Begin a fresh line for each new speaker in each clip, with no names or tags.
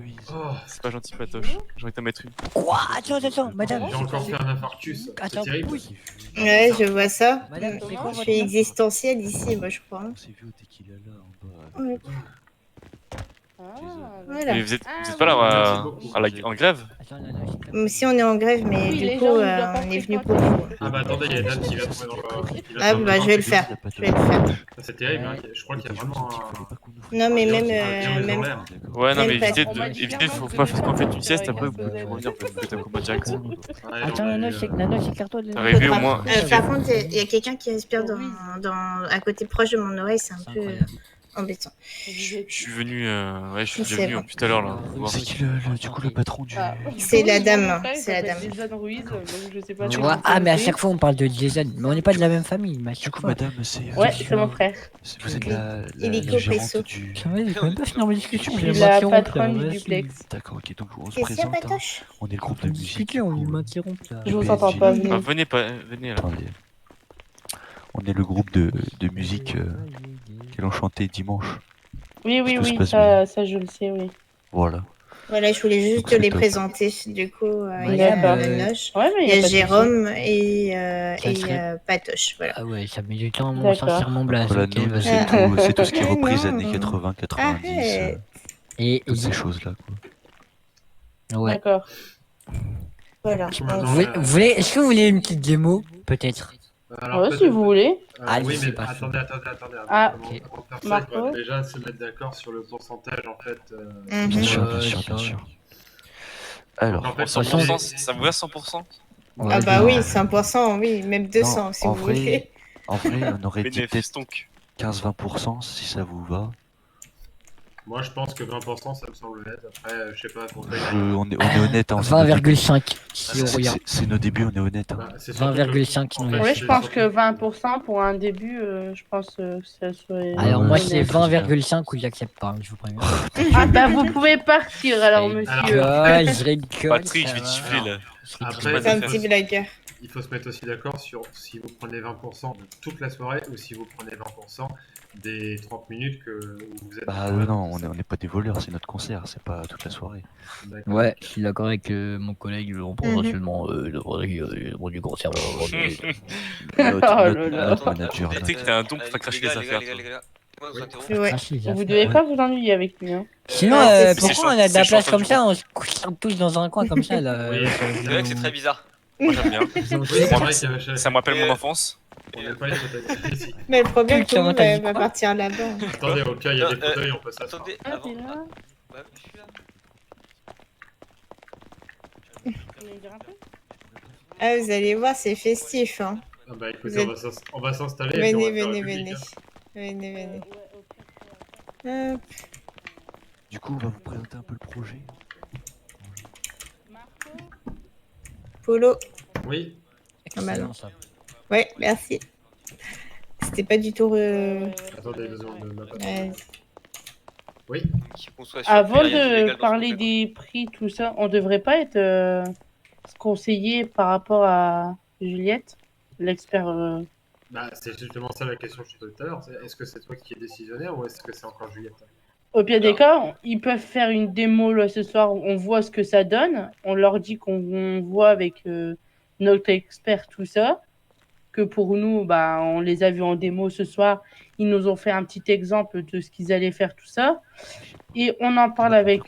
Ruiz.
Oh,
C'est pas gentil, Patoche. J'ai envie de t'en mettre une.
Quoi? Attends, madame.
j'ai encore fait un infarctus. C'est
Attends,
terrible.
oui.
Ouais, je vois ça.
Madame, c'est quoi
Je
votre
suis
nom?
existentielle ici, moi, je crois.
On s'est vu au tequila là en bas.
Ouais. Voilà.
Mais vous êtes pas là en grève?
Attends, non,
Si on est en grève, mais
Oui,
du
les
coup,
gens, ils doivent pas
on est
très
venu
fort.
pour vous.
Ah bah attendez, il y a Dan qui vient de tomber dans le... qui vient
Ah
de
bah
tomber
je vais le
dans
faire. Je vais le faire.
C'est terrible, hein. Je crois qu'il y a vraiment un...
Non mais
un
même,
lion qui va
même.
dans l'air.
Ouais, non, mais
Même pas.
évitez, faut pas faire qu'en fait une sieste, après vous pouvez revenir, vous faites un combat direct.
Ouais,
Attends,
on a
Nano,
eu,
c'est écarte-toi de...
Arrivé au moins.
Par contre, il y a quelqu'un qui respire à côté proche de mon oreille, c'est un peu embêtant.
Je suis venu, ouais, je suis
C'est
déjà venu
bon.
tout à l'heure là. voir.
C'est qui du coup le patron du.
C'est la dame, c'est la dame.
Jason Ruiz, donc je sais pas
Tu
si
vois,
vous
ah, mais à
connaissez.
chaque fois on parle de Jason, mais on n'est pas de la même famille, mais à
Du
chaque
coup,
fois.
madame, c'est.
Ouais, c'est mon frère.
Vous êtes la
Illico Presso.
gérante du.
Ça va, j'ai quand même pas fini ma discussion.
Je suis la patronne du duplex.
D'accord, ok, donc on se
Qu'est-ce qu'il y a,
présente. Hein.
Patoche?
On est le groupe de musique.
Discuter, on lui m'interrompt là.
Je vous entends pas,
PSG.
Ah,
venez.
venez là.
Attendez. On est le groupe de musique qu'elle a chanté dimanche.
Oui,
Tout se
oui,
passe bien.
ça je le sais, oui.
Voilà.
Voilà, je voulais juste
C'est
les
top.
présenter. Du coup, il y a
D'accord.
Noche,
Ouais, mais
il y a
pas de
Jérôme et
Ça serait-
Patoche. Voilà.
Ah ouais, ça met du temps à mon
D'accord.
sortir mon blaze.
Voilà,
Ok,
nous,
vas-y.
c'est tout ce qui est reprise
Non.
années 80, 90,
Arrête.
Et
toutes ces choses-là, quoi.
ouais.
D'accord.
Voilà.
Est-ce que vous voulez une petite démo? Peut-être.
Alors,
Ouais,
peut-être-
si vous voulez.
Allez,
oui,
c'est
mais
parti.
attendez.
Ah,
Avant de faire ça, il
Marco.
faudrait déjà se mettre d'accord sur le pourcentage, en fait.
Mhm.
Bien sûr, bien
Ouais,
sûr,
ça
bien
va.
sûr. Alors,
En fait,
100%, ça vous va 100%?
Ah bah oui, 100%, oui, même 200
non,
si
en
vous
vrai,
voulez.
en vrai, on aurait dit
Bénéfice
peut-être
donc.
15-20% si ça vous va.
Moi, je pense que 20%, ça me semble net. Après, je sais pas, faut faire...
On est honnête. Hein, c'est nos débuts.
20,5 si on regarde.
C'est nos débuts, on est honnête. Hein.
Bah, c'est surtout
20,5
que- en
nous
fait,
laisse.
Ouais,
c'est
je pense
surtout-
que 20% pour un début, je pense que ça serait.
Alors
Ouais,
moi
ouais,
c'est
ouais.
20,5 ou j'accepte pas, je vous préviens.
Ah bah vous pouvez partir alors,
Je
monsieur.
rigole, je rigole.
Patrick, je vais te
ça
siffler
va.
là.
Après,
C'est un petit blagueur.
il faut se mettre aussi d'accord sur si vous prenez 20% de toute la soirée ou si vous prenez 20% des 30 minutes où vous êtes...
Bah ouais, non, on n'est pas des voleurs, c'est notre concert, c'est pas toute la soirée.
D'accord.
Ouais, je suis d'accord avec mon collègue, on prendra
Mhm.
seulement du concert.
Notre,
Oh
notre-
là là.
notre manager. là.
Patrick, t'as un don pour faire cracher les affaires. toi.
Ouais.
Vous devez pas vous ennuyer avec lui. Hein.
Sinon,
Ouais, c'est
pourquoi on a de
c'est
la place
chanteur
comme
du
ça, on se couche tous dans un coin comme ça là.
Oui,
C'est vrai que c'est très bizarre.
Moi j'aime bien.
Oui, c'est vrai que
Ça me rappelle mon enfance.
on n'est pas les fauteuils ici.
Mais le problème, tout
Putain,
le monde
t'as dit
va
quoi
partir là-bas.
Attendez, au cas, il y a des fauteuils, on peut s'asseoir.
Attendez,
Ah,
avant.
t'es là.
Ouais, je suis là.
Ah, vous allez voir, c'est festif. Hein.
Ah bah
Vous
écoutez,
êtes-
on va s'installer. et puis on
Venez,
va faire
venez,
le public,
venez.
hein.
Venez. Hop.
Du coup, on va vous présenter un peu le projet.
Polo.
Oui,
Excellent, ça.
Ouais, merci. C'était pas du tout.
attendez 2 secondes.
Ouais.
Oui,
Qu'on soit sûr
Avant
qu'il y a rien d'illégal
de
dans ce
parler
qu'on fait,
des prix, tout ça, on devrait pas être conseillé par rapport à Juliette, l'expert.
bah, c'est justement ça la question que je te posais tout à l'heure. Est-ce que c'est toi qui es décisionnaire ou est-ce que c'est encore Juliette?
Au pire des cas, ils peuvent faire une démo là, ce soir, on voit ce que ça donne. On leur dit qu'on voit avec notre expert tout ça. Que pour nous, bah, on les a vus en démo ce soir. Ils nous ont fait un petit exemple de ce qu'ils allaient faire, tout ça. Et on en parle avec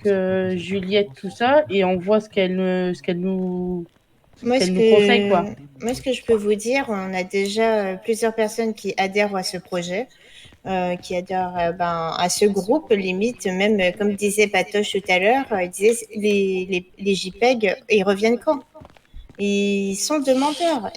Juliette, tout ça. Et on voit ce qu'elle nous
Moi,
qu'elle nous conseille, quoi.
Moi, ce que je peux vous dire, on a déjà plusieurs personnes qui adhèrent à ce projet, qui adhèrent à ce groupe, limite, même comme disait Patoche tout à l'heure, il disait les JPEG, ils reviennent quand? Ils sont demandeurs,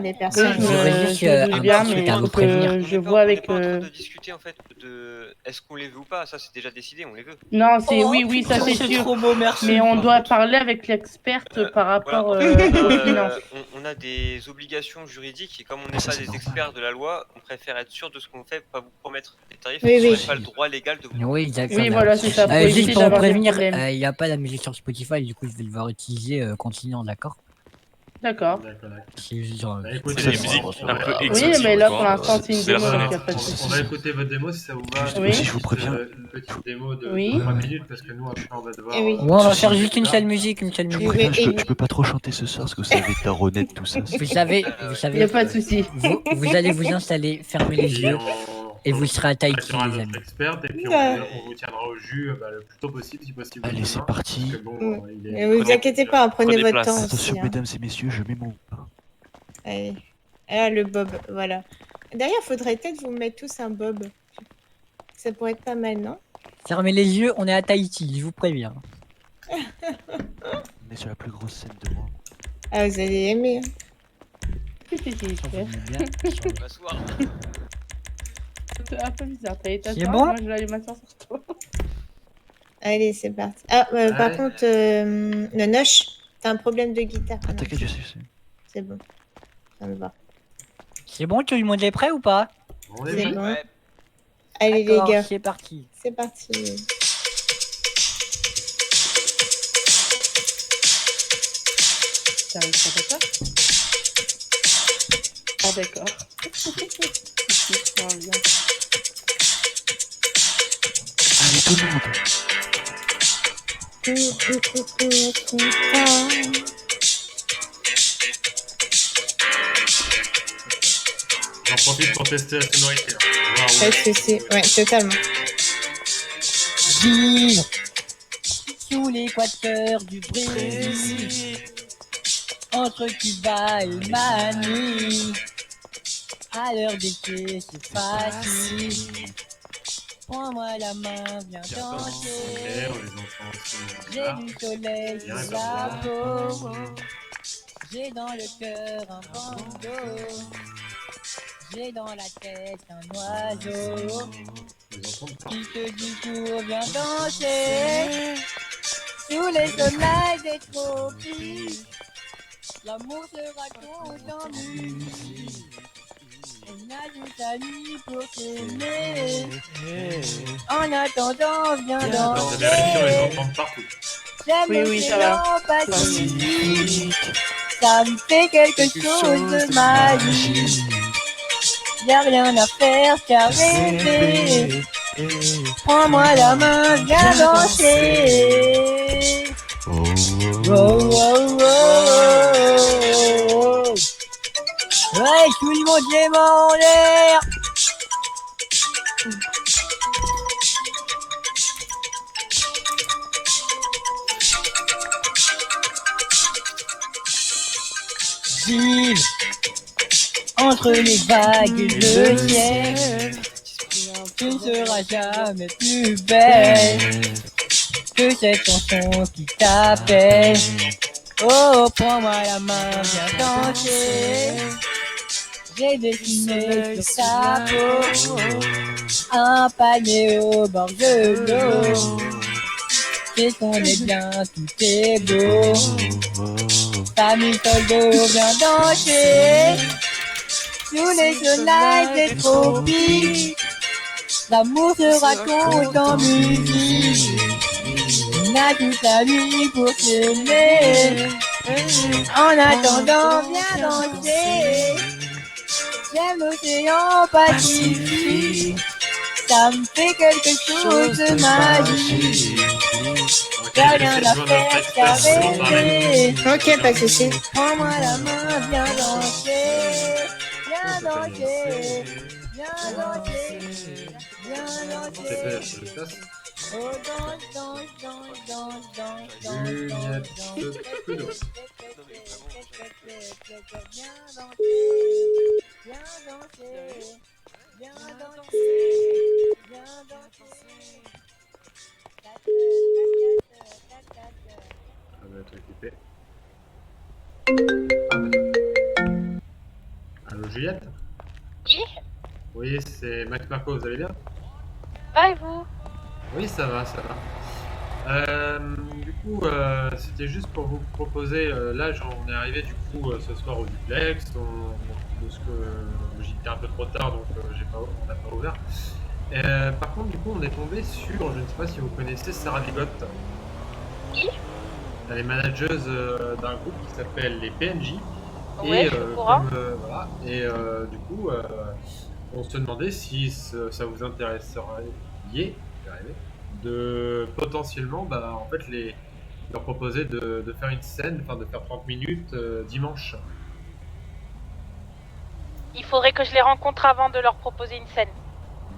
les
Oui,
personnes.
je
j'aurais
me
juste,
je me doute
un
bien,
petit truc
mais
à vous
faut que
prévenir.
je
On est pas-
vois
on
avec.
est pas en train de discuter en fait de est-ce qu'on les veut ou pas, ça c'est déjà décidé, on les veut.
Non, c'est oui, ça c'est sûr.
trop beau, merci.
Mais on doit parler avec l'experte par rapport
Voilà, en fait,
aux finances.
on a des obligations juridiques et comme on n'est
Ça,
pas
c'est
des
normal.
experts de la loi, on préfère être sûr de ce qu'on fait, pas vous promettre des tarifs,
Oui,
on
oui.
n'a pas le droit légal de vous.
Oui, exactement.
Oui, voilà, c'est ça. Faut
Juste
éviter
pour vous
d'avoir des
prévenir,
problèmes.
il n'y a pas la musique sur Spotify, du coup je vais devoir utiliser Continuant, d'accord?
D'accord.
D'accord, d'accord.
C'est genre.
Bah, écoutez,
C'est
des
des
musiques
musiques
on-
un peu
on-
Oui,
exotiques.
mais là
quoi.
pour l'instant c'est une
C'est la
démo, donc
fenêtre.
il n'y a pas de
on
souci.
va écouter votre démo si ça vous va.
Oui.
Si je vous préviens.
Une petite démo de
Oui.
3 minutes parce que nous après on va devoir.
Eh oui.
Ouais, on va
Si,
faire
si.
juste une seule musique, une seule
Je vous
musique.
préviens,
Oui,
je
et-
peux pas trop chanter ce soir parce que vous savez, Taronnette, tout ça.
Vous savez, vous
Il n'y
savez,
a pas de souci.
vous allez vous installer, fermer les
Puis
yeux, et vous serez à Tahiti,
aura
les
notre
amis.
experte et puis
Ouais.
on vous tiendra au jus le plus tôt possible si possible.
Allez, c'est
demain,
parti.
parce que bon, il est-
Ne vous
Prenez-
inquiétez pas, hein, prenez
prenez
votre
place.
temps
Attention,
aussi. Hein.
mesdames et messieurs, je mets mon.
Allez. Ah, le bob, voilà. D'ailleurs, faudrait peut-être vous mettre tous un bob. Ça pourrait être pas mal, non?
Fermez les yeux, on est à Tahiti, je vous préviens.
On est sur la plus grosse scène de Rome.
Ah, vous allez aimer. Hein.
Si, si, si,
Quand
c'est
vous dites bien,
On va se voir.
un peu bizarre. T'allais
C'est
t'asseoir,
bon
moi je vais aller m'asseoir sur toi.
Allez, c'est parti. Ah, par
Ouais.
contre, Nonoche, t'as un problème de guitare.
Ah,
Non,
t'inquiète, je sais.
c'est bon. Ça me va.
C'est bon, tout le monde est prêt ou pas?
On est
C'est
prêt.
bon.
Ouais.
Allez, les
D'accord,
gars,
c'est parti.
c'est parti.
T'arrives pas d'accord? Ah d'accord. Bien.
Allez, tout le monde.
J'en profite pour tester la sonorité. Hein. Voir où
Pas de
elle est.
soucis. Ouais, totalement.
Vivre sous l'équateur du Brésil, entre Cuba et Manille, à l'heure d'été c'est facile. Prends-moi la main, viens
Ok,
danser.
on les entend aussi.
J'ai
Là.
du soleil
Bien,
sur
comme
la
ça.
peau. J'ai dans le cœur un bandeau. J'ai dans la tête un oiseau
On les entend pas.
qui te dit tout, viens danser. Sous les soleils des tropiques, l'amour se raconte en musique. On a juste à lui pour s'aimer. En attendant, viens
Quand c'est vérifié, on les
danser.
entend partout.
J'aime
Oui, ça va.
l'océan Pacifique. Ça me fait quelque chose de magique. Y'a rien à faire qu'à rêver. Prends-moi la main, viens danser.
Oh,
Oh, oh, oh, oh. Ouais, tout le monde les mains en l'air. Vive entre les vagues et le ciel. Tu ne seras jamais plus belle que cette chanson qui t'appelle. Oh, prends-moi la main, viens danser. J'ai dessiné sur ta peau un panier au bord de l'eau. Qu'est-ce qu'on est bien, tout est beau. Famille Soldo, viens danser. Sous les soleils des tropiques, l'amour se raconte en musique. On a toute la nuit pour s'aimer. En attendant, viens danser. J'aime l'océan Pacifique. Ça me fait quelque chose de magique. Y'a rien à faire qu'à rêver.
Ok, pas de soucis.
Prends-moi la main, viens danser. Viens danser. Viens danser. Viens
C'est fait,
danser.
je le place.
Oh, danse, danse, danse, danse, danse, danse,
Juliette
danse,
Cuno.
danse. Viens danser. Viens danser. Viens danser. Viens danser.
Ça va être occupé. Allô Juliette?
Oui.
Oui, c'est Max Marco, vous allez bien?
Va et vous?
Oui, ça va, ça va. Du coup, c'était juste pour vous proposer, là on est arrivé du coup ce soir au duplex, de ce que j'étais un peu trop tard donc on n'a pas ouvert. Par contre, du coup, on est tombé sur, je ne sais pas si vous connaissez Sarah Vigotte.
Qui?
Elle est manageuse d'un groupe qui s'appelle les PNJ.
Ouais,
Et
je suis au courant.
voilà. Et du coup, on se demandait si ça vous intéresserait de potentiellement, bah, en fait, leur proposer de faire une scène, enfin de faire 30 minutes dimanche.
Il faudrait que je les rencontre avant de leur proposer une scène.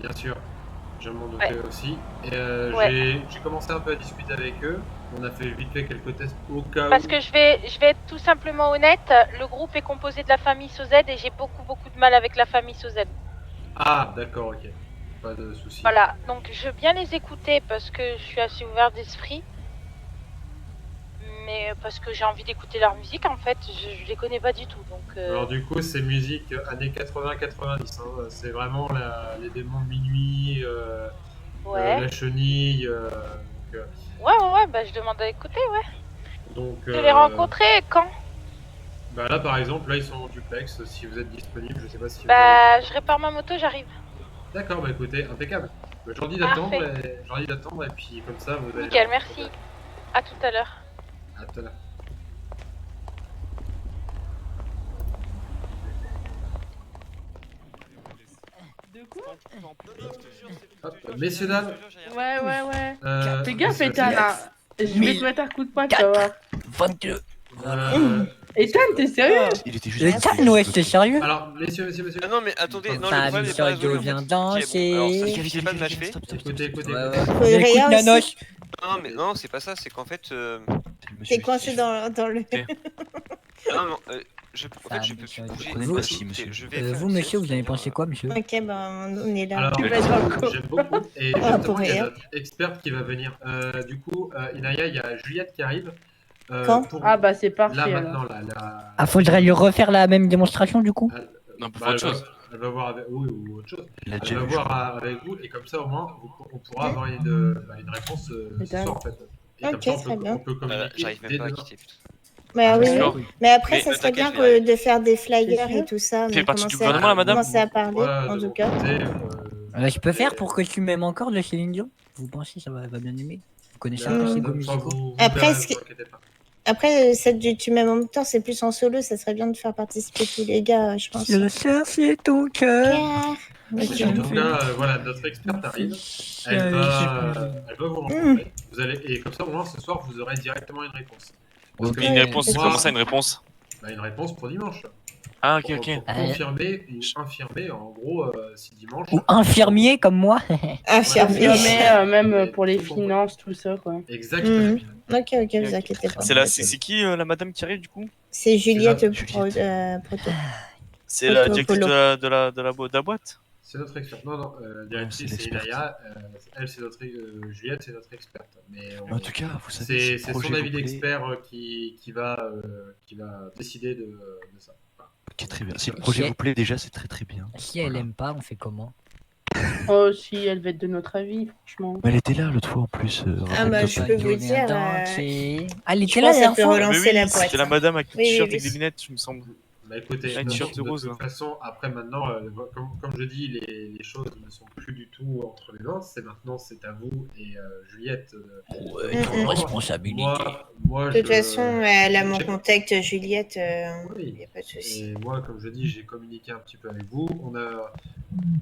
Bien sûr, je m'en doutais aussi. Et
Ouais.
j'ai commencé un peu à discuter avec eux. On a fait vite fait quelques tests au cas
Parce
où.
que je vais être tout simplement honnête, le groupe est composé de la famille Sozed et j'ai beaucoup de mal avec la famille Sozed.
Ah, d'accord, ok. Pas de souci.
Voilà, donc je veux bien les écouter parce que je suis assez ouvert d'esprit. Mais parce que j'ai envie d'écouter leur musique, en fait, je les connais pas du tout. Donc,
Alors du coup, c'est musique années 80-90. Hein. C'est vraiment les démons de minuit,
ouais.
la chenille.
Ouais, bah je demande à écouter, ouais.
Donc,
Je vais les rencontrer quand?
Bah là, par exemple, là, ils sont en duplex. Si vous êtes disponible, je sais pas si.
Bah, je répare ma moto, j'arrive.
D'accord, bah écoutez, impeccable. J'en dis d'attendre, et puis comme ça, vous allez.
Nickel, merci. À tout à l'heure.
À tout à l'heure.
De quoi?
Hop, messieurs, dames.
Ouais. Fais gaffe,
c'est-
Ethan, hein. Je vais te mettre un coup de poing, tu vas voir.
22.
Ethan, t'es sérieux?
Il était juste.
Ethan, ouais, t'es sérieux?
Alors, messieurs.
Ah non, mais attendez, non, le
Famille
problème n'est pas résolu.
Soldo vient
Ok, bon, alors,
danser.
c'est pas de m'achever.
Écoutez.
Réa
Écoute,
aussi.
Nanos.
Non, mais non, c'est pas ça, c'est qu'en fait.
T'es coincé dans le.
Non, en fait, je peux plus bouger.
Vous,
Je vais faire
vous,
une
monsieur,
séance
vous avez
de
pensé quoi, monsieur?
Ok, ben on est là.
Alors,
Tu vas être dans le coup.
j'aime beaucoup. Et
Ah,
justement,
pour
il y a
rien.
notre experte qui va venir. Du coup, Inaya, il y a Juliette qui arrive.
Quand
Ah bah c'est
Là,
parfait
maintenant,
alors.
là.
Ah, faudrait lui refaire la même démonstration, du coup?
Non, on peut faire autre chose.
Elle va voir avec. Oui, ou autre chose.
Il a
Elle
déjà
va
vu,
voir avec vous, et comme ça, au moins, on pourra avoir une réponse ce soir, en fait. Et
Ok,
comme ça,
très bien.
on peut communiquer.
J'arrive même
dès
pas à
demain.
quitter, putain.
Bah oui,
D'accord.
oui. Mais après,
Mais
ça serait
t'inquiète,
bien
je vais y arriver.
de faire des flyers
C'est sûr
et tout ça.
Fait
Mais
partie du
commencer
gouvernement, la madame
commencer à parler,
Moi,
en
de
tout
mon
cas.
côté,
Je peux faire pour que tu m'aimes encore de Céline Dion? Vous pensez ça va bien aimer? Vous connaissez un peu ses goûts musicaux?
Après, Après, celle du tu m'aimes en même temps, c'est plus en solo. Ça serait bien de faire participer tous les gars, je pense.
Le cœur, c'est ton cœur.
Ok.
En tout cas, voilà, notre experte arrive. Elle va vous rencontrer. Vous allez, et comme ça, au moins, ce soir, vous aurez directement une réponse. Parce que
Une réponse,
moi,
comment ça, une réponse?
Bah, une réponse pour dimanche.
Ah, ok.
Pour confirmer ou infirmer, en gros, si dimanche.
Ou infirmier comme moi.
Infirmier.
Même pour les finances, tout ça, quoi.
Exactement.
Ok, vous inquiétez pas.
C'est qui la madame qui arrive du coup?
C'est Juliette Proto.
C'est la
Polo.
directrice de la boîte?
C'est notre experte. Non, directrice, c'est Inaya. Elle, c'est notre Juliette, c'est notre experte. Mais
En tout cas, vous savez,
c'est son avis d'expert qui va décider de ça.
Ok, très bien. Si le projet vous plaît déjà, c'est très bien.
Si elle aime pas, on fait comment?
Oh, si elle va être de notre avis, franchement.
Mais elle était là l'autre fois en plus.
Ah bah je peux vous dire.
Elle
je
était là
pense
la
qu'elle peut
dernière fois.
relancer la boîte.
C'était la madame avec le
Oui,
t-shirt
oui,
avec des
oui.
lunettes, je me semble.
Bah écoutez,
Un t-shirt
de
rose.
toute façon, après maintenant, comme je dis, les choses ne sont plus du tout entre les mains. C'est à vous et Juliette.
Responsabilité.
Moi,
De toute façon, elle a mon contact, Juliette.
Oui.
Y a pas de souci.
Et moi, comme je dis, j'ai communiqué un petit peu avec vous. On a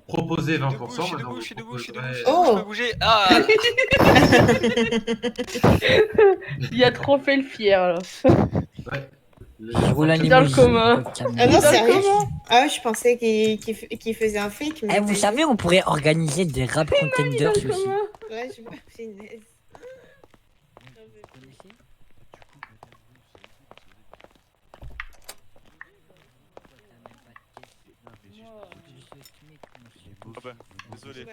proposé 20%.
Je suis debout, je
Oh.
peux bouger. Ah.
Il a trop fait le fier, là.
Ouais.
Je roule un
Dans le
limousine.
coma.
Ah non, sérieusement? Ah, je pensais qu'il faisait un fake. Mais
Vous savez, on pourrait organiser des rap contenders aussi.
Ouais, je vois. Finesse.
Ah bah, désolé.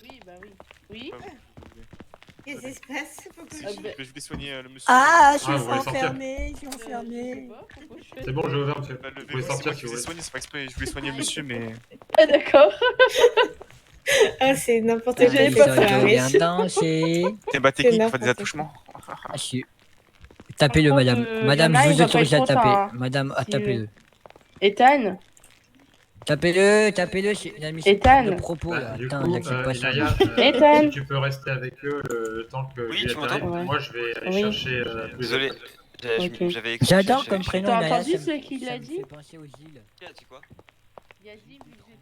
Oui, bah oui. Oui.
Qu'est-ce qui se passe? Pourquoi
Je voulais soigner le monsieur.
Ah, je
Ah,
suis
vous voulez sortir
enfermé, je suis enfermé.
C'est bon, je vais ouvert, monsieur.
Bah,
Vous pouvez sortir si
je
vous
voulais
voulez.
soigner, c'est pas exprès, je voulais soigner le monsieur, mais.
Ah, d'accord.
Ah, c'est n'importe
J'avais
quoi.
Famille
pas
cette
Soldo
soirée.
vient danser.
T'es bas technique,
n'importe
faut des
quoi.
attouchements.
Ah, si. Tapez-le,
Par
madame.
contre,
Madame,
Yana,
je
il
vous
va pas
autorise
être
à taper.
content, hein.
Madame,
Si,
tapez-le.
Ethan.
Tapez-le, c'est une admission
Ethan.
de propos,
Bah,
là.
du
Putain,
coup,
j'accepte pas ça.
Inaya,
Ethan.
si tu peux rester avec eux le temps que
Oui,
Juliette
tu m'entends?
arrive.
Ouais.
Moi, je vais aller
Oui.
chercher.
Désolé.
Ok.
J'avais
J'adore comme prénom.
T'as
Inaya,
entendu
ça
ce
me-
qu'il
ça
a
me
dit?
fait penser aux îles.
Qui a dit quoi?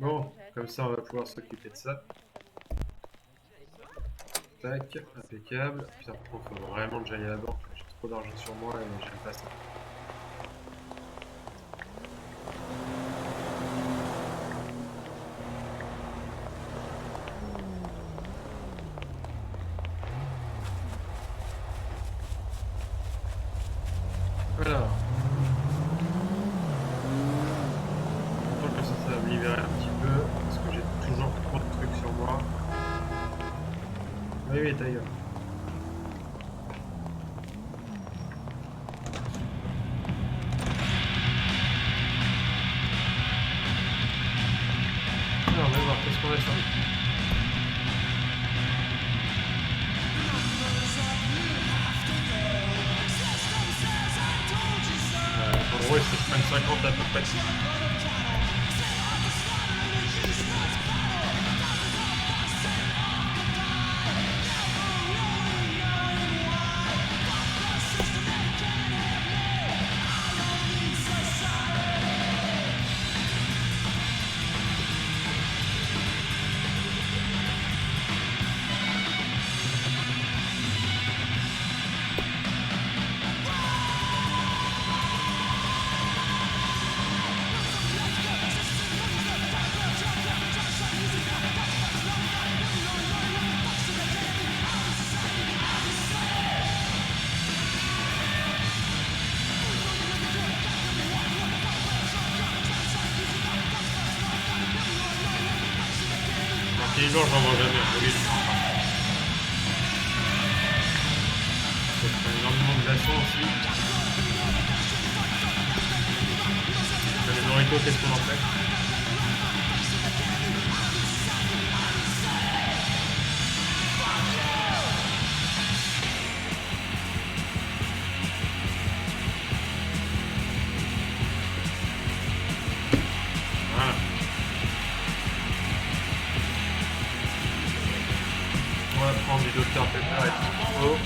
Bon, comme ça, on va pouvoir s'occuper de ça. Tac, impeccable. Putain, par contre, faut vraiment que j'aille à la banque. J'ai trop d'argent sur moi et j'aime pas ça. Alors. Content que ça va me libérer un petit peu, parce que j'ai toujours trop de trucs sur moi. Oui, oui, ta gueule. Alors, on va voir qu'est-ce qu'on a sur lui. En gros, il faut que je prenne 50 à peu près. Les jours, j'en mange jamais. Oui, je prends pas. Je prends énormément de glaçons aussi. Les Doritos, qu'est-ce qu'on en fait? Voilà. On va prendre du Dr Pepper et tout ce qu'il faut.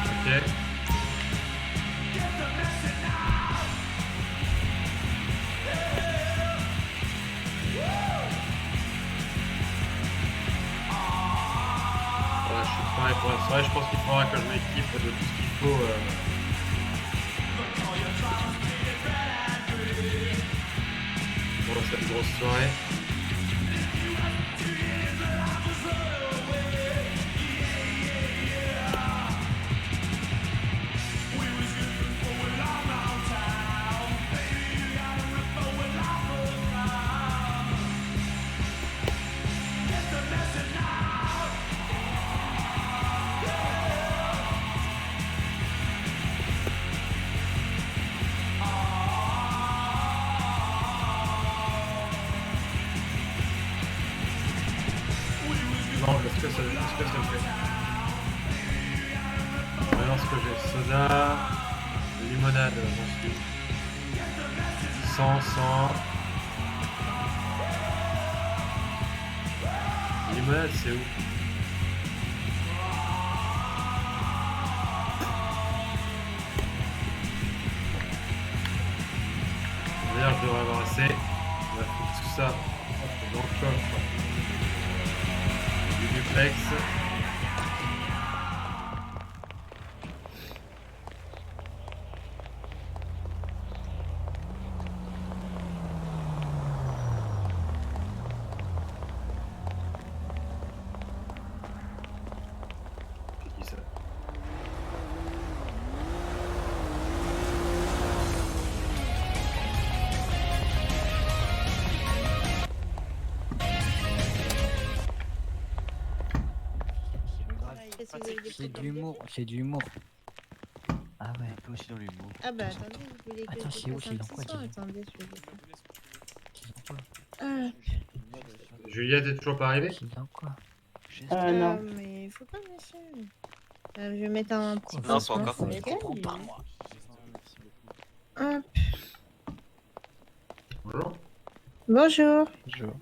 Ok. Voilà, je suis prêt pour la soirée. Je pense qu'il faudra que je m'équipe de tout ce qu'il faut. Pour cette grosse soirée. Non, est-ce que ça le fait? Alors, ce que j'ai, soda, limonade, j'en suis. 100. Limonade, c'est où? D'ailleurs, je devrais avoir assez. On va foutre tout ça dans le coffre. Du duplex. C'est qui ça?
C'est de l'humour, c'est de l'humour. Ah ouais.
Un peu aussi dans l'humour.
Ah bah attendez, vous voulez que
Attends,
je
c'est où,
fasse
c'est
un
dans
petit
quoi,
son?
dis-le.
Attendez, je vais vous faire.
C'est dans quoi?
Juliette est toujours pas arrivée?
C'est dans quoi?
Non.
Mais faut pas monsieur. Je vais mettre un petit
Non, pas
pansement
encore.
sur les
Mais
gars.
bon,
Par moi.
Hop.
Bonjour.
Bonjour.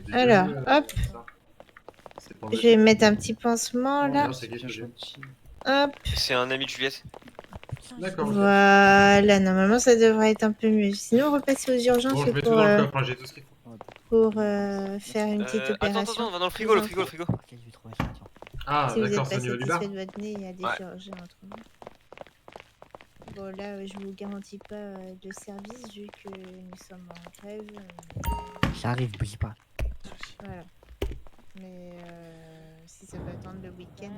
Déjà
Alors,
vu,
hop.
ça. C'est pour
Je vais mettre un petit pansement là.
Non, c'est qui ce jeu?
Hop.
C'est un ami de Juliette.
D'accord. ok.
Voilà, normalement ça devrait être un peu mieux. Sinon, on repasse aux urgences
Bon, je mets tout
pour,
dans le coffre, hein, j'ai tout ce qu'il faut.
faire une petite
Attends,
opération.
on va dans le frigo, le frigo, le frigo.
Ah,
Si vous
d'accord,
n'êtes
c'est
pas
au niveau du bar.
satisfait de votre nez, il y a des
Ouais.
chirurgiens autrement. Bon, là, je vous garantis pas de service vu que nous sommes en grève.
Ça arrive, bouge pas.
Voilà. Mais si ça peut attendre le week-end.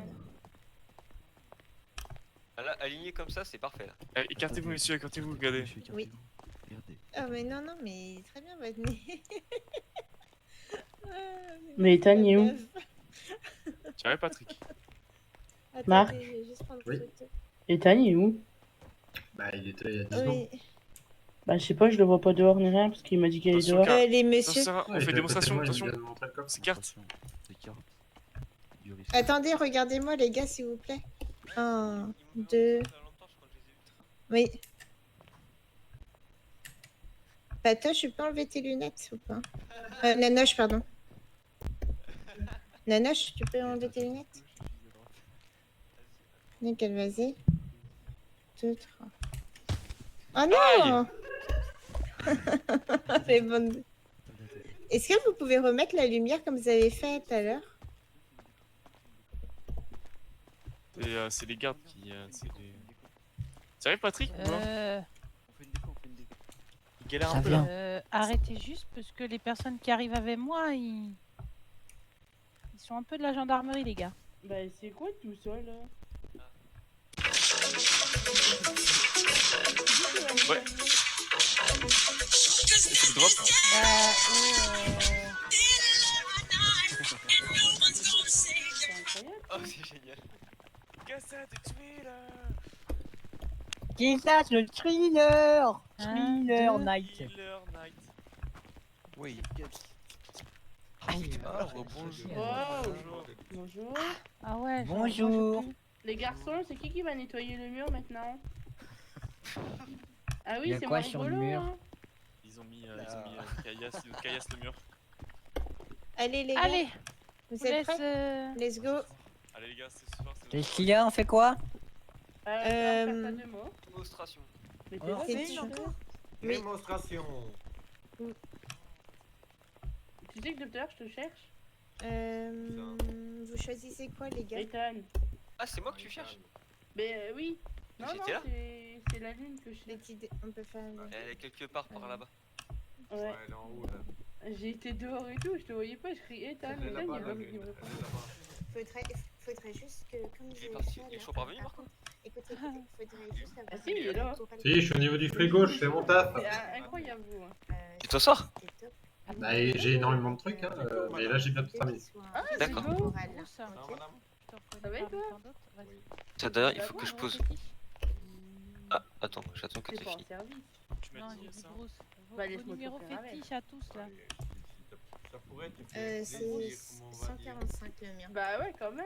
Ah, là, aligné comme ça, c'est parfait là.
Écartez-vous, messieurs, écartez-vous, regardez.
Oui. Ah, mais non, non, mais très bien votre nez. Ah,
Mais Ethan, il est où?
Tiens, Patrick.
Attendez,
Marc.
je vais juste prendre
Oui.
une photo.
Ethan, il est où?
Bah, il était il y a 10 ans.
Oui.
Bah, je sais pas, je le vois pas dehors ni rien parce qu'il m'a dit qu'il est
Attention,
dehors.
car-
Les
Ça
messieurs.
sert à-
Ah,
On
il
fait
était
démonstration,
à côté de moi, il
attention.
vient de montrer le coffre.
C'est carte.
Attendez, regardez-moi les gars, s'il vous plaît. 1, 2. Oui. Patoche, tu peux enlever tes lunettes ou pas? Nanoche, pardon. Nanoche, tu peux enlever tes lunettes? Nickel, vas-y. 2, 3. Oh non! C'est bon. Est-ce que vous pouvez remettre la lumière comme vous avez fait tout à l'heure?
C'est les gardes qui. Ça arrive, Patrick ou pas Il galère
Ça
un peu là.
vient.
Arrêtez juste parce que les personnes qui arrivent avec moi, ils sont un peu de la gendarmerie, les gars.
Bah, c'est quoi tout ça là?
Ouais. C'est le drop.
C'est incroyable.
Oh, c'est génial.
Cassette, tué là.
Qui ça, le thriller? Thriller
deux.
night.
Killer Night.
Oui.
Bonjour.
Wow. Bonjour.
Ah ouais.
Bonjour.
Les garçons, c'est qui va nettoyer le mur maintenant? Ah
Y
oui,
a
c'est
quoi
moi
sur le
rigolo,
mur?
hein.
Ils ont mis caillasse le mur.
Allez les gars,
Allez,
vous
je vous
êtes
laisse,
prêts? Let's go.
Allez les gars, ce soir c'est
Les Steelers, on fait quoi?
Faire pas de mots.
Démonstration.
Mais t'es
Alors,
vrai,
c'est
c'est
chaud.
chaud.
Oui.
Démonstration.
Tu sais que docteur, je te cherche.
Vous choisissez quoi les gars?
Ethan.
Ah, c'est moi que tu cherches?
Mais oui. Non, non,
J'étais là
c'est la lune que je
Les
cherche.
petits on peut faire.
Elle est quelque part par là-bas.
Ouais.
Elle est en haut là.
J'ai été dehors et tout, je te voyais pas, je crie Ethan.
Elle est
Ethan,
là-bas,
il
la
me
lune. Elle
répond.
est là-bas.
Faudrait juste que comme
Il est
j'ai
parti.
ça,
Ils
là,
sont pas venus,
par
par contre.
Écoutez, faudrait juste avoir.
Ah si, il est là.
Si, je suis au niveau du frigo, je fais mon taf.
C'est incroyable, vous. Hein.
Et toi, sors.
Bah, et j'ai énormément de trucs, hein, mais là j'ai bientôt terminé.
Ah,
D'accord.
c'est beau.
ça.
Non, madame.
Ça va et toi?
Ça d'ailleurs, il faut que je pose. Ah, attends, j'attends que
C'est
t'aies
pas en
fini.
service.
Tu m'as
Non,
dit
j'ai
ça.
dit grosse.
Bah,
Vos
laisse-moi
numéros
te faire avec.
fétiches à tous là.
Ça pourrait être.
C'est
Comment on va dire.
145 le mien.
Bah ouais, quand même.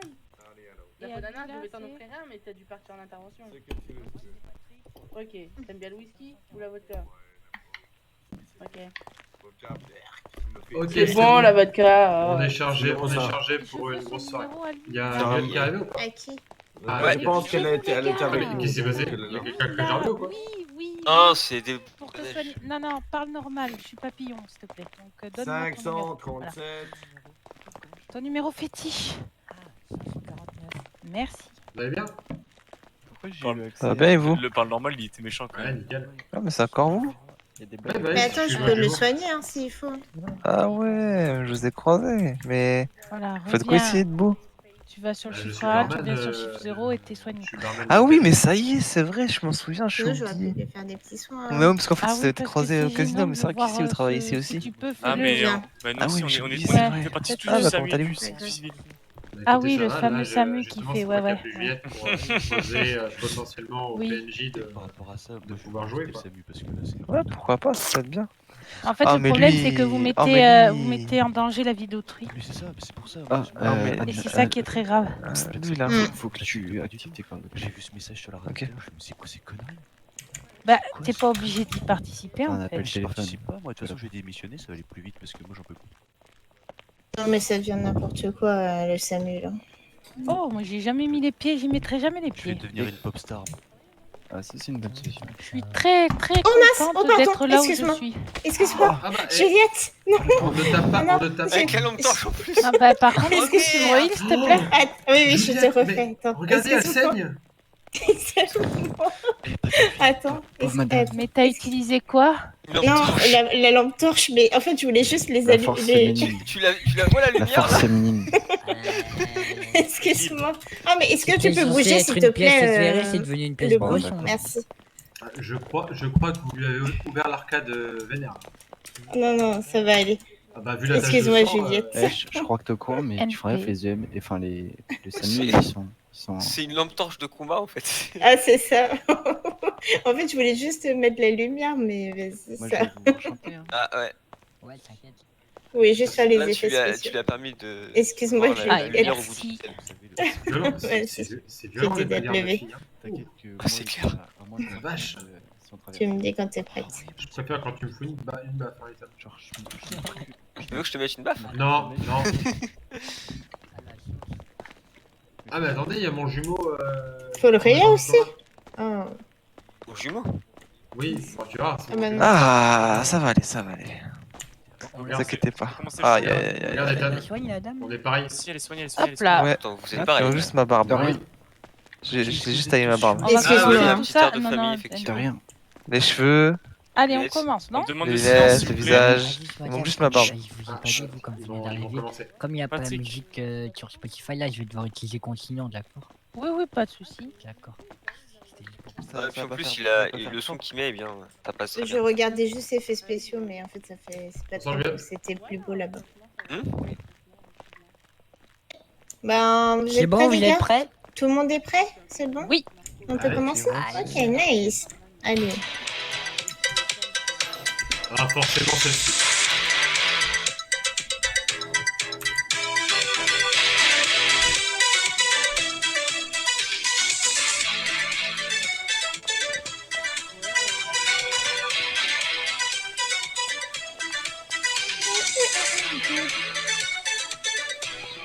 Allez, alors.
La
Et
banana,
Adila,
je devais t'en
c'est-
offrir un, mais t'as dû partir en intervention.
C'est que tu veux.
Ok, t'aimes bien le whisky ou la vodka? Ok.
Ok,
C'est bon, la vodka.
On est
C'est
chargé,
bon,
on est
ça.
chargé
Je
pour
veux
une
son
grosse soirée.
numéro à lui.
Il y a
Ça
un
va.
gars qui est arrivé ou pas?
À qui?
Ah,
Je pense qu'elle était elle était avec nous.
Qu'est-ce qui s'est passé?
Elle est
Il y a
là.
quelqu'un que j'ai revu ou quoi?
Oui, oui.
Non, c'est des.
Pour te soigner. Non, non, parle normal. Je suis papillon, s'il te plaît. Donc, donne-moi ton numéro. Voilà.
537.
Ton numéro fétiche. Merci.
Vous allez bien?
Pourquoi j'ai
Parle-
eu accès
Ça va bien, et vous?
Le parle normal, il était méchant quand
Ouais,
même.
nickel.
Ah, mais c'est encore vous?
Ouais,
Mais attends, je peux le soigner hein, s'il faut.
Ah ouais, je vous ai croisé. Mais
Voilà,
vous faites quoi
reviens.
ici debout?
Tu vas sur le
Je suis
chiffre A, tu
barman,
viens sur le chiffre 0 et t'es soigné.
Je suis barman.
Ah oui, mais ça y est, c'est vrai, je m'en souviens, je suis
Sinon, j'aurais pu
oublié.
lui faire des petits soins.
Mais oui, parce qu'en fait,
Ah
vous
oui,
avez
parce que
croisé au
c'est
casino,
gênant
mais
de
c'est vrai
le voir,
qu'ici vous travaillez ici
si
aussi.
tu peux,
Ah,
fais-le.
mais
viens.
bah, nous
Ah
aussi,
oui,
on
j'ai
est
oublié,
on
c'est
est-
vrai.
on fait partie
Ah,
du
bah,
SAMU,
comment allez-vous?
du civil.
Bah,
Ah
écoutez,
oui,
ça
le
va,
fameux
là,
SAMU qui
justement,
fait,
c'est
ouais,
pour
ouais.
t'appeler Juliette pour proposer potentiellement au
Oui.
PNJ
Par rapport à ça,
de pouvoir jouer, quoi.
Ouais, pourquoi pas, ça peut être bien.
En fait,
Ah,
le
mais
problème,
lui-
c'est que vous
ah,
mettez,
mais lui-
vous mettez en danger la vie d'autrui.
Mais c'est ça, c'est pour ça.
Ah,
Et c'est ça qui est très grave.
Lui, là.
Faut que tu actives tes coordonnées.
J'ai vu ce message sur la radio. Je me suis dit, c'est quoi ces conneries?
Bah, t'es pas obligé d'y participer, en fait.
Je participe pas, moi, de toute façon, j'ai démissionné, ça va aller plus vite parce que moi, j'en peux plus.
Non, mais ça devient n'importe quoi, le SAMU, là.
Oh, moi, j'ai jamais mis les pieds, j'y mettrai jamais les
Je vais
pieds.
devenir une pop star.
Ah, ça, c'est une bonne solution.
Je suis très, très
Oh mince,
contente
pardon,
d'être là où je
excuse-moi.
suis.
Excuse-moi,
Ah bah, eh,
Juliette. Non,
on ne tape pas,
non,
on ne tape pas.
Avec la lampe torche en plus.
Ah bah, par contre,
Est-ce que
tu me heal, s'il te plaît?
oui, je
Juliette,
te refais.
mais
Attends.
regardez, elle
excuse-moi.
saigne.
Excuse-moi. Attends.
Pauvre madame.
Mais t'as utilisé quoi?
Non, la lampe torche, mais en fait, je voulais juste les
La
allumer.
force féminine.
Tu la vois la
La
lumière
force
là
féminine.
Excuse-moi. Ah, mais est-ce que tu
C'était
peux
censé
bouger,
être
s'il
une
te
pièce
plaît
éclairée, c'est devenu une pièce
le
blanche.
bouchon, merci.
Je crois que vous lui avez ouvert l'arcade vénère.
Non, non, ça va aller.
Ah bah, vu la tache de
Excuse-moi,
sang,
Juliette.
Je crois que t'es au courant, mais tu ferais les EM, enfin les SAMU,
C'est-
ils sont.
C'est une lampe torche de combat en fait.
Ah, c'est ça. En fait, je voulais juste mettre la lumière, mais vas-y,
Moi, je
ça.
vais vous enchanter. Hein.
Ah ouais.
Ouais, t'inquiète.
Oui, juste faire les
Là,
effets
tu
spéciaux.
lui as permis de.
Excuse-moi,
voir la
Juliette.
lumière au bout du
Merci.
tunnel.
C'est violent,
Ouais,
c'est violent les
c'était
bagarres de
levé.
filles, hein.
T'inquiète que.
Ah, c'est clair.
La vache.
Tu me dis quand t'es prête.
Je préfère quand tu me fous une baffe, en l'état.
Genre,
Tu veux que je te mette une baffe?
Non, non. Ah mais attendez, il y a mon jumeau.
Faut le rayer aussi. Ah.
Mon jumeau?
Oui, bon, tu verras. c'est
Ah
mon
bah
jumeau.
non.
Ah, ça va aller, ça va aller. Ne vous
Regarde,
inquiétez pas.
Comment c'est
Aïe,
chaud,
aïe, aïe, aïe.
Regarde, Ethan,
Elle soigne la dame.
on est pareil.
Si, elle est soignée, elle est soignée.
Hop là.
Ouais.
Attends, vous êtes
J'ai
pareil.
juste ma barbe.
De rien.
J'ai juste taillé ma barbe.
On va
Excuse-moi.
commencer
Ah oui,
tout
un
ça.
petit air de
Non,
famille,
non,
effectivement.
De rien.
Les cheveux,
Allez, on
Yes.
commence, non?
On demande
les
de silence,
lunettes,
s'il
le
vous plaît.
visage.
Vas-y,
Il
sois
manque juste
calme.
ma barbe.
Je vous ai
Ah,
pas dit, vous, comme
ils
vous
vont
venez d'arriver.
commencer.
Comme il n'y a pas la
Patrick.
musique sur Spotify, là, je vais devoir utiliser continuant, d'accord?
Oui, oui, pas de souci.
D'accord. C'était juste pour ça.
Ah, puis en
va
plus,
faire-
il
ça va
a
pas faire
le son
longtemps.
qu'il met, eh bien, ça passe très
Je
bien.
regardais juste effets spéciaux, mais en fait, c'est pas
Ça
très
sent
beau.
bien.
C'était plus beau là-bas.
Hmm
Ben, vous
C'est
êtes
bon,
prêts,
vous
les gars?
êtes prêts?
Tout le monde est prêt? C'est bon?
Oui.
On peut
Allez,
commencer?
c'est bon.
Ok, nice. Allez.
Ah, forcément celle-ci.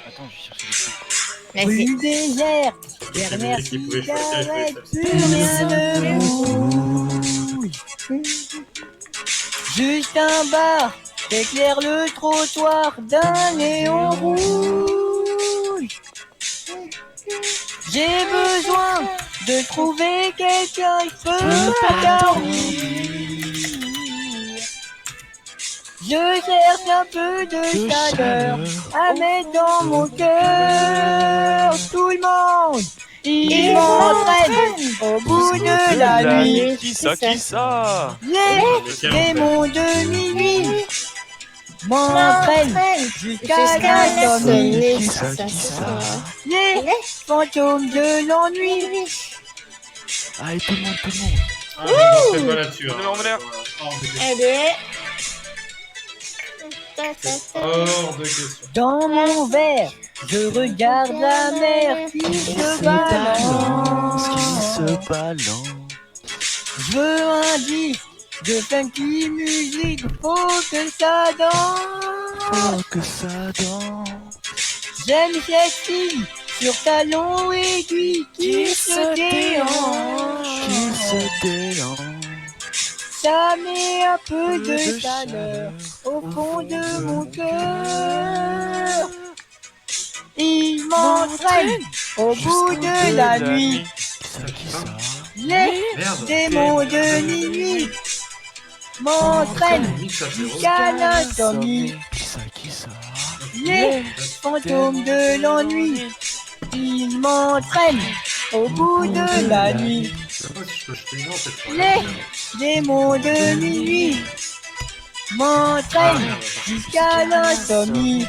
Attends, je vais chercher des trucs.
Vas-y.
Rue désert,
C'est
dernière
lui qui pouvait choisir les
cigarette,
trucs.
plus rien ne bouge. Juste un bar éclaire le trottoir d'un néon rouge. J'ai besoin de trouver quelqu'un qui peut m'endormir. Je cherche un peu de chaleur à mettre dans mon cœur. Tout le monde, il m'entraîne au bout de la nuit.
Qui ça, qui ça?
Les démons de minuit m'entraînent jusqu'à l'insomnie.
Qui ça, qui ça?
Les fantômes de l'ennui.
Allez, tout le monde, tout le monde.
Ah, je ne pas là-dessus.
On est en l'air.
Hors de question.
Allez.
Hors de question.
Dans mon verre, je regarde la mer qui se balance.
Qui se balance.
Je veux un disque de funky musique, faut que ça danse.
Oh, que ça danse.
J'aime cette fille sur talons aiguilles qui se déhanche.
Qui se déhanche.
Ça met un peu de chaleur au fond de mon cœur. Il m'entraîne au bout de la nuit. Les
Merde.
démons de minuit m'entraînent jusqu'à l'insomnie.
Qui ça, qui ça?
Les fantômes de l'ennui, ils m'entraînent au bout de la nuit.
Je sais pas si je peux jeter une cette fois.
Les démons de minuit m'entraînent jusqu'à l'insomnie.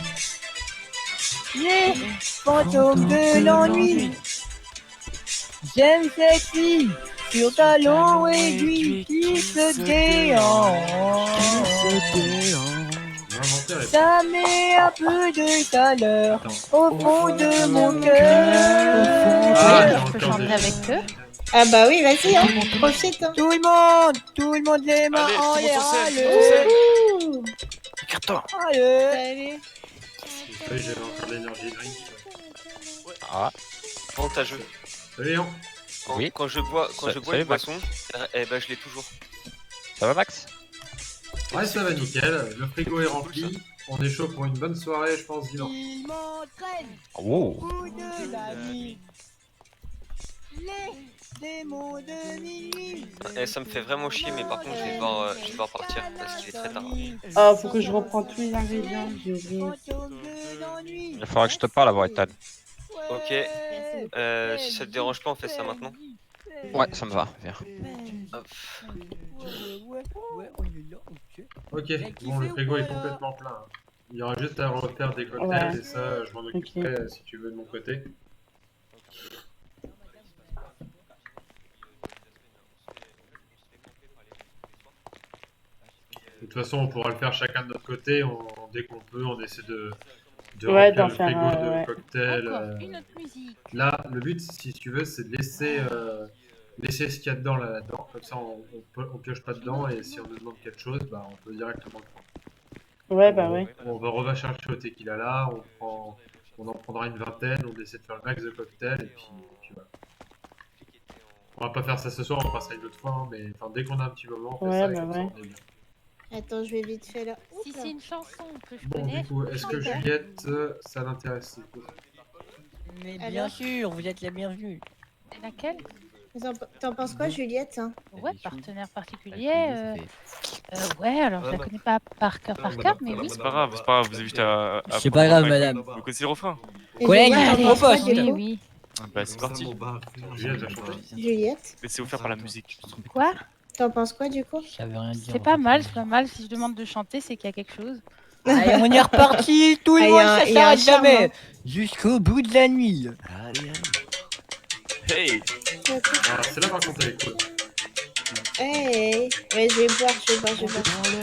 Les fantômes de l'ennui, j'aime cette fille sur talons aiguilles qui se déhanchent. Ça met un peu de chaleur au fond de mon cœur.
Je peux chanter avec eux.
Ah bah oui, vas-y, hein, profite. Hein.
Tout le monde les mains en l'air. Allez,
Écarte-toi.
allez.
Oui, j'avais encore de l'énergie drink.
Ah. Avantageux.
Salut Léon.
Quand je bois
Salut,
une boisson, eh ben je l'ai toujours.
Ça va, Max?
Ouais, ça va nickel. Le frigo est rempli. On est chaud pour une bonne soirée, je pense, dimanche.
Il m'entraîne
Oh.
au bout de la nuit. Les démons de minuit.
Ça me fait vraiment chier, mais par contre je vais devoir partir parce qu'il est très tard.
Ah, faut que je reprends tous les ingrédients, j'ai oublié.
Il faudra que je te parle avant, Ethan.
Ok. Si ça te dérange pas, on fait ça maintenant.
Ouais, ça me va. Viens.
Hop.
Ok, bon, le frigo est complètement plein. Hein. Il y aura juste à refaire des cocktails
Ouais.
et ça, je m'en occuperai si tu veux de mon côté. De toute façon, on pourra le faire chacun de notre côté. Dès qu'on peut, on essaie de
Ouais,
remplir
d'en
le
faire
frigo
un,
de
ouais.
cocktails.
Encore une autre musique.
Là, le but, si tu veux, c'est de laisser ce qu'il y a dedans là-dedans. Comme ça, on pioche pas dedans et si on nous demande quelque chose, bah, on peut directement le prendre.
Ouais, bah ouais.
On va chercher au tequila là, on en prendra une vingtaine, on essaie de faire le max de cocktails et puis voilà. On va pas faire ça ce soir, on fera ça une autre fois, hein, mais enfin, dès qu'on a un petit moment, on fait ça et comme ça, on est bien.
Attends, je vais vite fait là.
Si c'est une chanson que je
Bon,
connais.
du coup, est-ce que Juliette, ça l'intéresse?
Mais bien
Alors
sûr, vous êtes la bienvenue.
Laquelle?
T'en penses quoi, Juliette?
Ouais, partenaire particulier. Ouais, alors je la connais pas par cœur, mais oui.
C'est pas grave, vous avez juste à
C'est pas grave, madame.
Vous connaissez le refrain?
Collègue,
Juliette,
t'en
t'en penses quoi,
proposes.
du coup?
Oui.
Bah, c'est parti.
Juliette va chanter.
Juliette,
Laissez-vous faire par la musique.
Quoi?
t'en penses quoi du coup?
Ça veut rien dire.
C'est pas mal, c'est pas mal. Si je demande de chanter, c'est qu'il y a quelque chose.
Allez, on est reparti, tout le
Ah,
monde,
y a un-
ça
y a un
s'arrête
charme,
jamais.
hein.
Jusqu'au bout de la nuit.
Hey!
Ah, c'est là par contre, elle est cool.
Hey, ouais, je vais boire.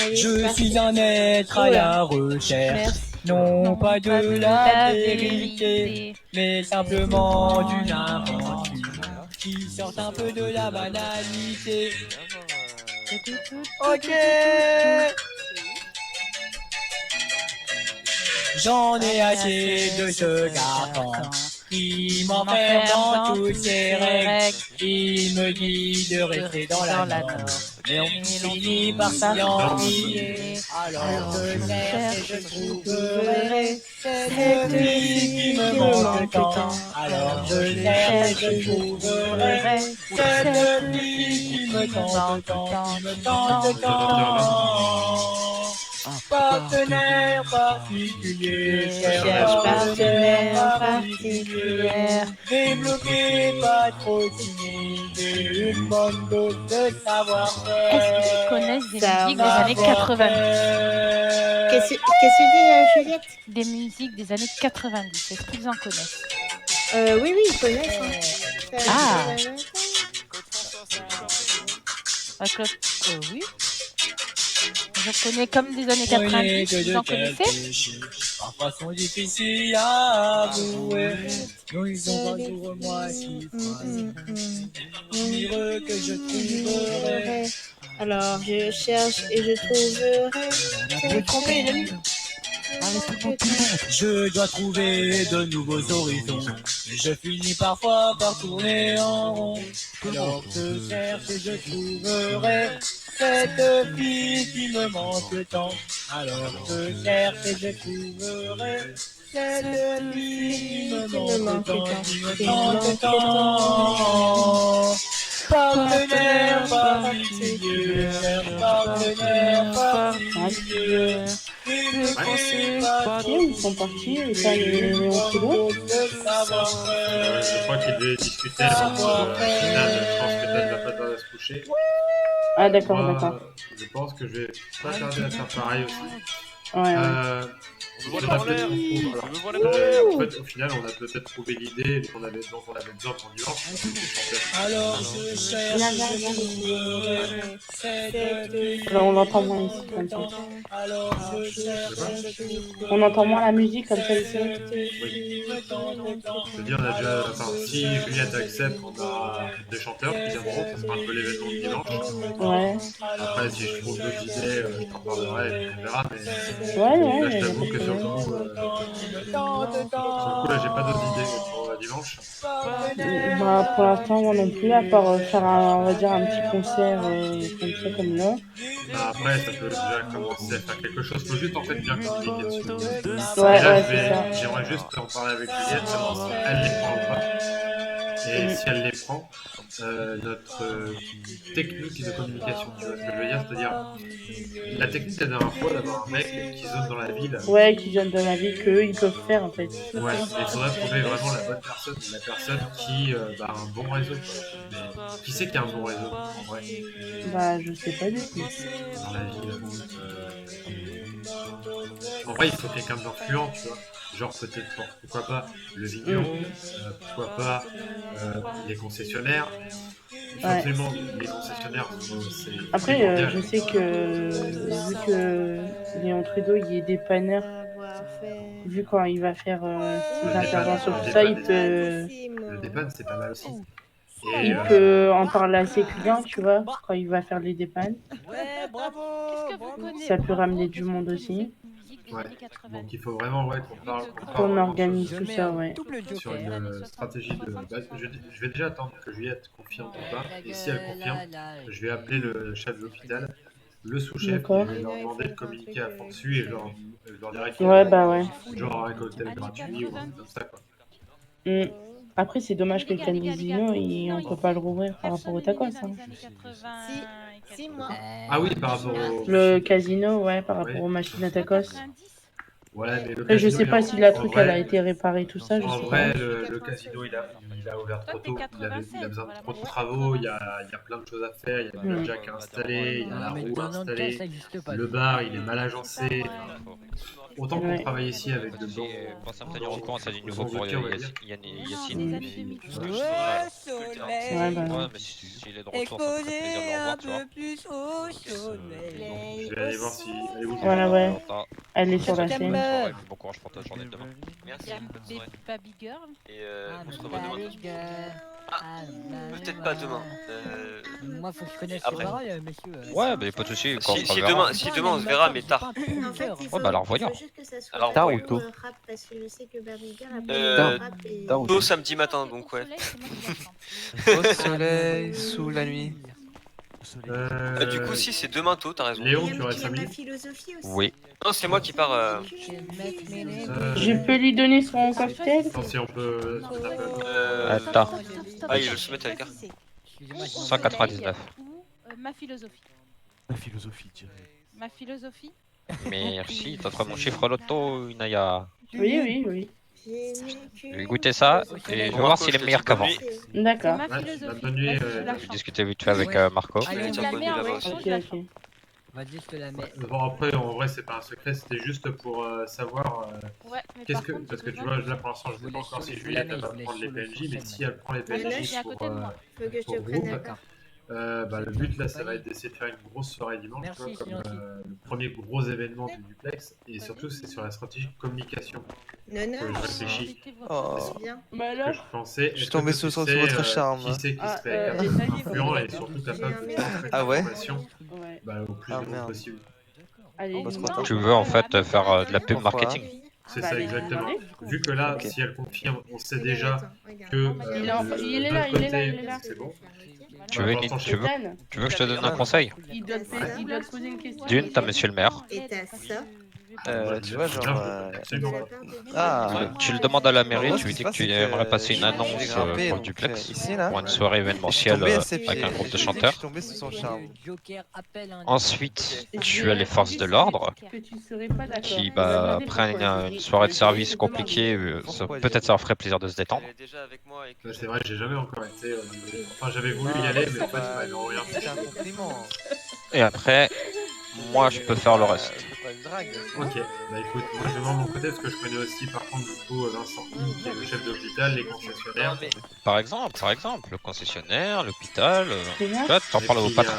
Allez,
Je
c'est parti.
suis un être à la recherche,
Merci.
non pas de la vérité, mais simplement d'une aventure qui sort un peu de la banalité. Ok. J'en ai assez de ce garçon qui m'enferme dans toutes ses règles. Il me dit de rester dans la norme, mais on finit par s'ennuyer. Alors je cherche et je trouverai cette fille qui me manque tant. Alors je cherche et je trouverai cette fille qui me tente tant, qui me tente tant. Partenaire particulier,
Cherche partenaire particulier.
Développer pas trop timide, une bonne dose de savoir-faire.
Est-ce qu'ils connaissent des
Ça
musiques des
va
années 80?
Qu'est-ce que tu dis, Juliette?
Des musiques des années 90, est-ce qu'ils en connaissent?
Oui, ils connaissent. Hein. Ça-
Ah. Oui. Je connais comme des années 90, vous en connaissez?
Parfois sont difficiles à avouer. Non, ils ont pas sur moi si heureux que je trouverai.
Alors, je cherche et je trouverai.
Vous trompez, les amis. Je dois trouver de nouveaux horizons, mais je finis parfois par tourner en rond. Alors je cherche et je trouverai cette fille qui me manque tant. Alors je cherche et je trouverai cette fille qui me manque tant, qui me tente tant. Partenaire particulier, partenaire particulier.
Ils sont partis, et ça, les
Je crois qu'il devait discuter avant le final. Je pense que Tad va pas tarder à se coucher.
Ah, d'accord,
Moi,
d'accord.
Je pense que je vais pas tarder à faire pareil aussi. On a peut-être en fait, au final, on a peut-être trouvé l'idée dont on avait besoin pour dimanche.
Alors je cherche,
Là, on entend moins ici, comme ça.
alors je cherche,
On entend moins la musique, comme ça, ici.
Je veux dire, on a déjà. Enfin, si Juliette accepte, on a des chanteurs qui viendront, ça sera un peu l'événement de dimanche.
Ouais.
Après, si je trouve d'autres idées, je t'en parlerai et puis on verra. Mais
Ouais,
là, je t'avoue que sur le coup, là, j'ai pas d'autres idées pour dimanche.
Bah, pour l'instant, moi non plus, à part faire on va dire, un petit concert comme ça, comme là.
Bah, après, ça peut déjà commencer à faire quelque chose. Faut juste en fait bien communiquer dessus.
Ouais,
Et là,
c'est ça.
j'aimerais juste en parler avec Juliette, savoir si elle les prend ou pas. Et si elle les prend, notre technique de communication, tu vois ce que je veux dire? C'est-à-dire, la technique la dernière fois d'avoir un mec qui zone dans la ville.
Ouais, qui viennent dans la vie qu'eux, ils peuvent faire, en fait.
Ouais, il faudrait trouver vraiment la bonne personne, la personne qui a un bon réseau. Mais qui sait qu'il y a un bon réseau, en vrai,
Bah, je sais pas du tout.
dans la ville? En vrai, il faut quelqu'un d'influent, tu vois. Genre peut-être, pourquoi pas le vigneron, pourquoi pas les concessionnaires. Il faut absolument les concessionnaires, c'est
Après,
primordial.
je sais que vu que Léon Trudeau il est dépanneur, vu quand il va faire ses interventions, tout ça, il peut.
Le dépanne, c'est pas mal aussi.
Il peut en parler à ses clients, tu vois, quand il va faire les dépannes. Ça peut ramener du monde aussi.
Ouais. Donc il faut vraiment qu'on parle.
Qu'on organise tout ça, ouais.
Sur une stratégie de. Je vais déjà attendre que Juliette confirme ou pas. Et si elle confirme, je vais appeler le chef de l'hôpital, le sous-chef, et je vais leur demander de communiquer à fond dessus et je leur dirai qu'il y a genre un cocktail gratuit ou un truc comme ça, quoi.
Après, c'est dommage que le casino, on peut pas le rouvrir par rapport au tacos. Hein.
Si, moi.
Ah oui, par rapport au...
Le casino, ouais, par rapport aux machines à tacos.
Ouais, mais
Après, je sais pas si la truc elle a été réparée, tout ça, je sais pas.
En vrai, le casino, il a ouvert trop tôt, il a besoin de trop de travaux, il y a plein de choses à faire, il y a le jack à installer, il y a la roue à installer, le bar, il est mal agencé. Autant qu'on travaille ici avec de bons...
Pense à me tenir au courant, ça du nouveau pour Yacine.
Ouais,
mais s'il est de retour, ça me ferait plaisir de le revoir, tu vois.
Je vais aller voir si...
Voilà, ouais. Elle est sur la scène.
Bon courage pour ta journée de demain.
Merci.
Baby Girl.
Et on se revoit demain. Ah, peut-être pas demain.
Moi, faut que je connaisse
après.
monsieur.
Ouais, bah y'a pas de soucis.
Si demain on se verra, mais tard.
En fait, il faut,
bah alors voyons.
faut juste que ça soit
Alors,
tard
pas
ou tôt
rap, parce que je sais que Berbiger a pas rap et...
Tôt samedi matin, donc ouais.
Au soleil, sous la nuit.
Du coup, si c'est demain tôt, t'as raison.
Léon, tu aurais 5 minutes?
philosophie aussi.
Oui.
Non, c'est moi qui pars.
Je peux lui donner son cocktail?
Attends, si on peut...
Attends.
Ah, il veut se mettre avec un.
199.
Ma philosophie.
La philosophie, je dirais.
Ma philosophie.
Merci, t'as trouvé mon chiffre loto, Inaya.
Oui.
Je vais goûter ça et je vais voir s'il est meilleur qu'avant.
D'accord.
Bonne nuit.
Je vais discuter vite fait avec Marco.
Ok.
Vas-y, je te la mets.
Bon, après, en vrai, c'est pas un secret, c'était juste pour savoir qu'est-ce que. Parce que tu vois, là pour l'instant, je ne sais pas encore si Juliette va prendre les PNJ, mais si elle prend les PNJ pour groupe, le but là, ça va être d'essayer de faire une grosse soirée dimanche, tu vois, comme le premier gros événement du duplex, et surtout, c'est sur la stratégie de communication que je réfléchis.
Bah
Je pensais.
Je suis tombé sur votre charme.
Qui c'est qui serait influent et surtout capable de transmettre l'information au plus de monde possible.
Tu veux en fait faire de la pub marketing?
C'est ça exactement. Vu que là, si elle confirme, on sait déjà que
il est là,
c'est bon.
Tu veux que je te donne un conseil?
Il doit te poser une question.
D'une, t'as monsieur le maire.
Et t'as ça.
Tu vois, genre.
Tu le demandes à la mairie, tu lui dis que tu aimerais passer une annonce pour le duplex, pour une soirée événementielle avec un groupe de chanteurs. Ensuite, tu as les forces de l'ordre qui prennent une soirée de service compliquée, peut-être ça leur ferait plaisir de se détendre.
C'est vrai, j'ai jamais encore été. Enfin, j'avais voulu y aller, mais en fait,
Et après, moi je peux faire le reste.
Ok, bah écoute, moi je vais voir de mon côté parce que je connais aussi par contre du coup Vincent, qui est le chef d'hôpital, les concessionnaires.
Par exemple, le concessionnaire, l'hôpital, tu vois, t'en
Et
parles au
puis,
patron.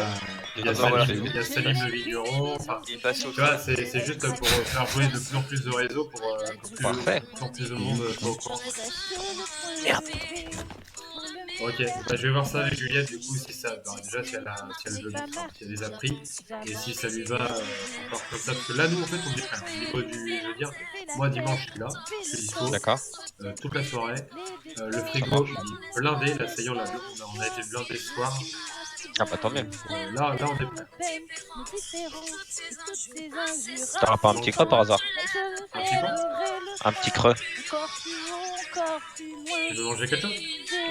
Il y a Salim le vigneron, enfin, tu vois, c'est juste pour faire jouer de plus en plus de réseaux pour que
Parfait.
plus en plus de monde soit au courant.
Merde.
Ok, bah, je vais voir ça avec Juliette du coup si ça, bah, déjà si elle veut bien, si elle les a pris et si ça lui va encore comme ça parce que là nous en fait on est prêts. Au niveau du, je veux dire, moi dimanche je suis là, je suis dispo.
D'accord.
Toute la soirée. Le frigo il est blindé, l'assaillant là, on a été blindé ce soir.
Ah bah tant mieux.
Là on est prêt.
T'auras pas un petit creux par hasard?
Un petit quoi?
Un petit creux.
Tu veux manger quelque chose?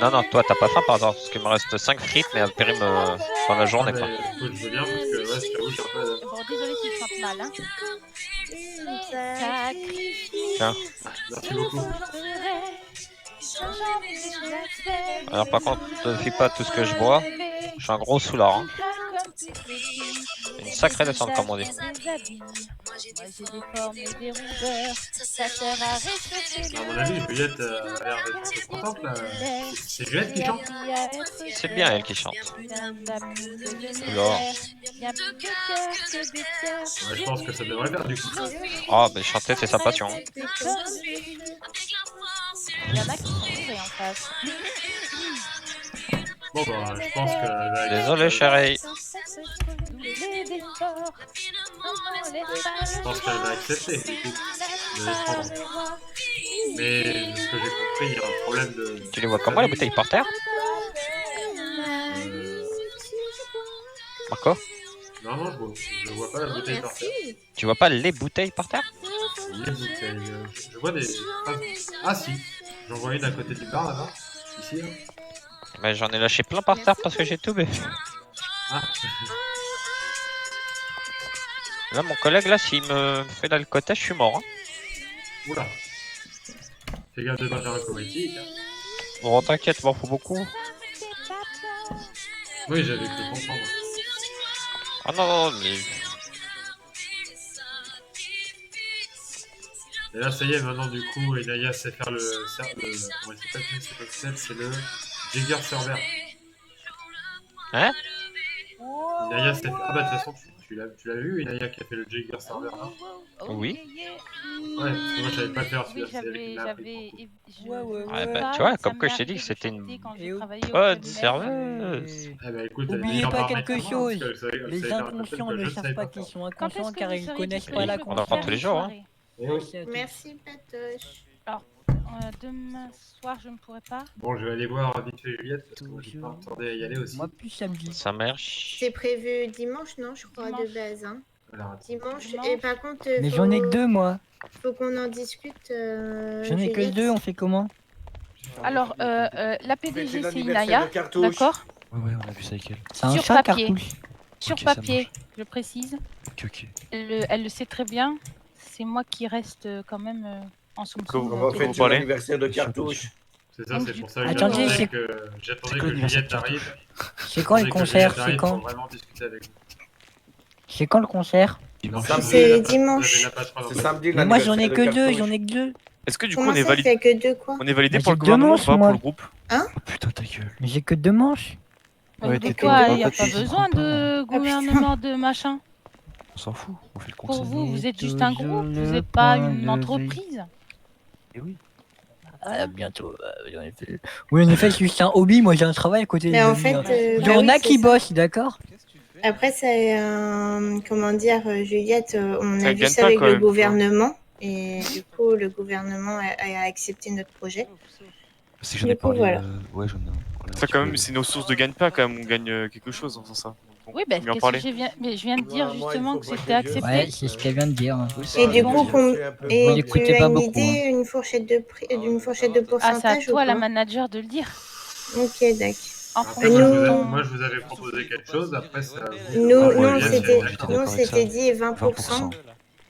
Non, toi t'as pas faim par hasard, parce qu'il me reste 5 frites, mais à périm dans la journée quoi.
Écoute, je veux bien parce que ouais, je t'avoue, je suis un peu...
Bon, désolé si je chante mal, hein.
Tiens.
Merci beaucoup.
Alors par contre, ne fie pas à tout ce que je bois. Je suis un gros soulard. Hein. Une sacrée descente comme on dit.
À mon avis, Juliette a l'air d'être contente là. C'est Juliette qui chante?
C'est bien elle qui chante. Alors.
Ouais, je pense que ça devrait faire du coup.
Ah, ben chanter c'est sa passion.
Il y en a qui sont en face.
Bon bah, je pense que...
Désolé chérie.
Je pense qu'elle va accepter. Mais de ce que j'ai compris, il y a un problème de...
Tu les vois comment les bouteilles par terre? Marco?
Non, je vois pas la bouteille par terre.
Tu vois pas les bouteilles par terre?
Les bouteilles... Je vois des... Ah si, j'en vois une à côté du bar là-bas. Ici là.
Mais j'en ai lâché plein par terre parce que j'ai tout bu.
Ah.
Là mon collègue là s'il me fait l'alcotage je suis mort. Hein.
Oula. Fais gaffe de pas faire un cométique. Hein.
Bon t'inquiète, m'en faut beaucoup.
Oui, j'avais cru comprendre.
Ah non, mais...
Et là, ça y est, maintenant, du coup, Inaya sait faire le... Comment il s'appelle? C'est le Jagger Server.
Hein?
Inaya sait faire... Ah bah, de toute façon, tu l'as vu, Inaya qui a fait le Jagger Server, là?
Oui.
Ouais, parce que moi, je savais pas faire celui-là, c'est elle qui l'a appris.
Ah bah tu vois, comme que je t'ai dit que c'était une bonne serveuse.
Ah bah écoute,
N'oubliez pas quelque chose, les inconscients ne savent pas qu'ils sont inconscients car ils ne connaissent pas la
On en apprend tous les jours. Hein.
Merci, Patoche.
Alors, demain soir, je ne pourrai pas.
Bon, je vais aller voir vite fait Juliette, parce que moi, j'ai pas entendu à y aller aussi.
Moi, plus samedi.
Ça marche.
C'est prévu dimanche, non, je crois, de base. Hein.
Alors,
Dimanche, et par contre...
Mais j'en ai que 2, moi.
Faut qu'on en discute.
J'en ai que 2, on fait comment?
Alors, la PDG, c'est Inaya, d'accord?
Ouais, on a vu ça avec elle.
C'est un
Sur
chat,
papier.
Cartouche.
Sur
Ok, ça
papier, je précise.
Ok.
Elle le sait très bien. C'est moi qui reste quand même en soum-soum.
On va fêter l'anniversaire de Cartouche.
C'est ça, c'est pour ça que
Attendez,
j'attendais que Juliette arrive.
C'est quand le concert? C'est quand? C'est quand le concert?
C'est dimanche.
C'est samedi.
Mais moi j'en ai que 2, j'en ai que 2.
Est-ce que du coup
Comment
on est
ça,
validé?
t'as que 2 quoi?
On est validé
Mais
pour le
j'ai deux
gouvernement ou
manches,
pas
moi.
pour le groupe?
Hein?
Oh putain, ta gueule.
Mais j'ai que 2 manches.
Ouais,
Mais
t'es
quoi,
que-
il n'y a
Ah,
pas
tu
besoin
comprends
de gouvernement de machin.
On s'en fout, on fait le
Pour
concert.
vous, vous êtes juste un groupe, vous n'êtes pas une entreprise.
Et oui.
Ah, bientôt. Oui, en effet, c'est juste un hobby. Moi, j'ai un travail à côté.
Mais en fait,
il y en a qui bossent, d'accord?
Après, c'est comment dire, Juliette, on a
Ça
vu
gagne
ça
pas,
avec
quand
le
même,
gouvernement. Et du coup, le gouvernement a accepté notre projet.
Si j'en
Du
ai
coup,
parlé,
voilà.
ouais, j'en ai parlé un
Ça
petit
quand
peu.
même, c'est nos sources de gagne-pas quand même, on gagne quelque chose en faisant ça. Bon,
Oui, ben,
faut bien en
qu'est-ce
parler.
que je viens de dire justement que c'était accepté.
Ouais, c'est ce qu'elle vient de dire.
Et du coup,
Vous
et tu
l'écoutez
as
pas
une
beaucoup,
idée, une fourchette de prix, d'une fourchette de
Ah, c'est à
pourcentage ou
toi, la
pas?
manager, de le dire.
Ok, d'accord.
En
Après,
fonction-
moi, je vous avais proposé quelque chose, après ça...
Nous,
Ouais,
nous,
Juliette,
c'était
j'étais d'accord
nous,
avec ça.
c'était dit 20%.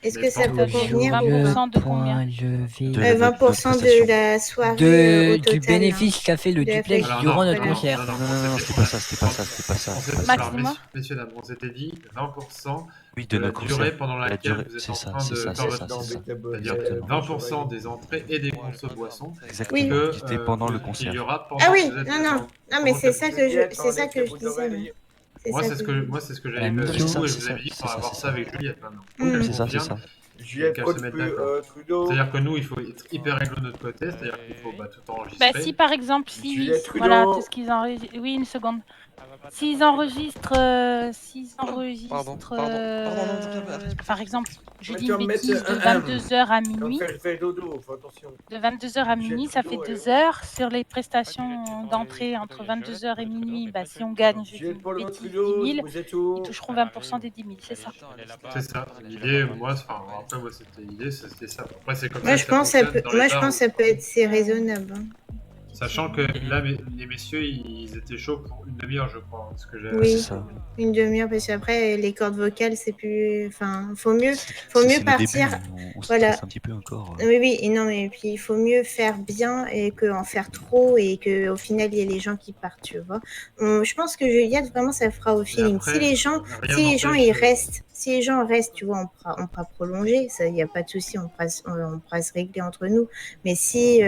Est-ce
Mais
que ça
pas
peut
au milieu.
convenir ou
20%
pas
de combien?
20% de la soirée au total.
du bénéfice qu'a fait le
De la
duplex
fête.
durant notre
Voilà.
concert.
Non, c'était pas ça, c'était pas ça, c'était pas ça.
On
c'était
s'était-
pas ça.
alors,
Maximum.
messieurs, dames, on s'était dit 20%
Oui,
de
de
la
nos
durée
concerts.
pendant
La
laquelle
durée,
vous êtes
c'est
en
ça,
train
c'est
de
ça,
faire
c'est
votre
ça,
danse.
c'est ça.
C'est-à-dire 20% des entrées et des consos boissons.
Exactement,
Que,
qui était pendant le
qu'il
concert.
y aura pendant
Ah oui,
que vous êtes
non,
dans-
non. Non, mais
pendant
c'est ça que
Juliette,
c'est ça
en
que
effet,
je
vous
disais.
aurez-
mais
Moi,
ça
c'est ce que j'avais
La
vu avec
mission.
vous et
C'est
je vous
ça,
avais dit
c'est
pour
ça,
avoir
c'est
ça
ça.
avec Juliette maintenant.
Mm.
C'est ça, c'est ça.
Juliette,
Qu'elle
code
se mette
plus
d'accord.
Trudeau.
C'est-à-dire que nous, il faut être hyper réglo de notre côté, c'est-à-dire qu'il faut tout enregistrer.
Bah, si par exemple, si
Juliette Trudeau.
voilà tout ce qu'ils enregistrent. Oui, une seconde. S'ils enregistrent, par exemple, je
Mais
dis
tu
une
vas me mettre
bêtise, de
un-
22h à
Quand
minuit.
faire dodo, faut attention.
De 22h à minuit, ça fait 2 heures. Sur les prestations d'entrée entre 22h et minuit, bah, si on gagne, je dis
Juliette
une
Paul
bêtise, 10
Trudeau,
000,
vous êtes où?
ils toucheront 20% des 10 000, c'est ça.
C'est ça. L'idée, moi, c'était l'idée, c'était ça. Après, c'est comme
Moi,
ça
je
que ça
pense que ça
fonctionne
peut,
dans les
moi, je
bars
pense que ça peut être c'est raisonnable. hein.
Sachant que là, les messieurs, ils étaient chauds pour une demi-heure, je crois. Ce que j'ai.
Oui,
C'est ça.
une demi-heure parce qu'après les cordes vocales c'est plus, enfin, faut mieux
C'est le
partir.
début, on se
Voilà.
stresse un petit peu encore.
Oui, oui, et non, mais puis il faut mieux faire bien et que en faire trop et que au final il y ait les gens qui partent, tu vois. Je pense que Juliette vraiment ça fera au feeling.
après,
Si les gens
n'empêche-
si les gens restent, tu vois, on pourra prolonger, ça y a pas de souci, on pourra se régler entre nous. Mais si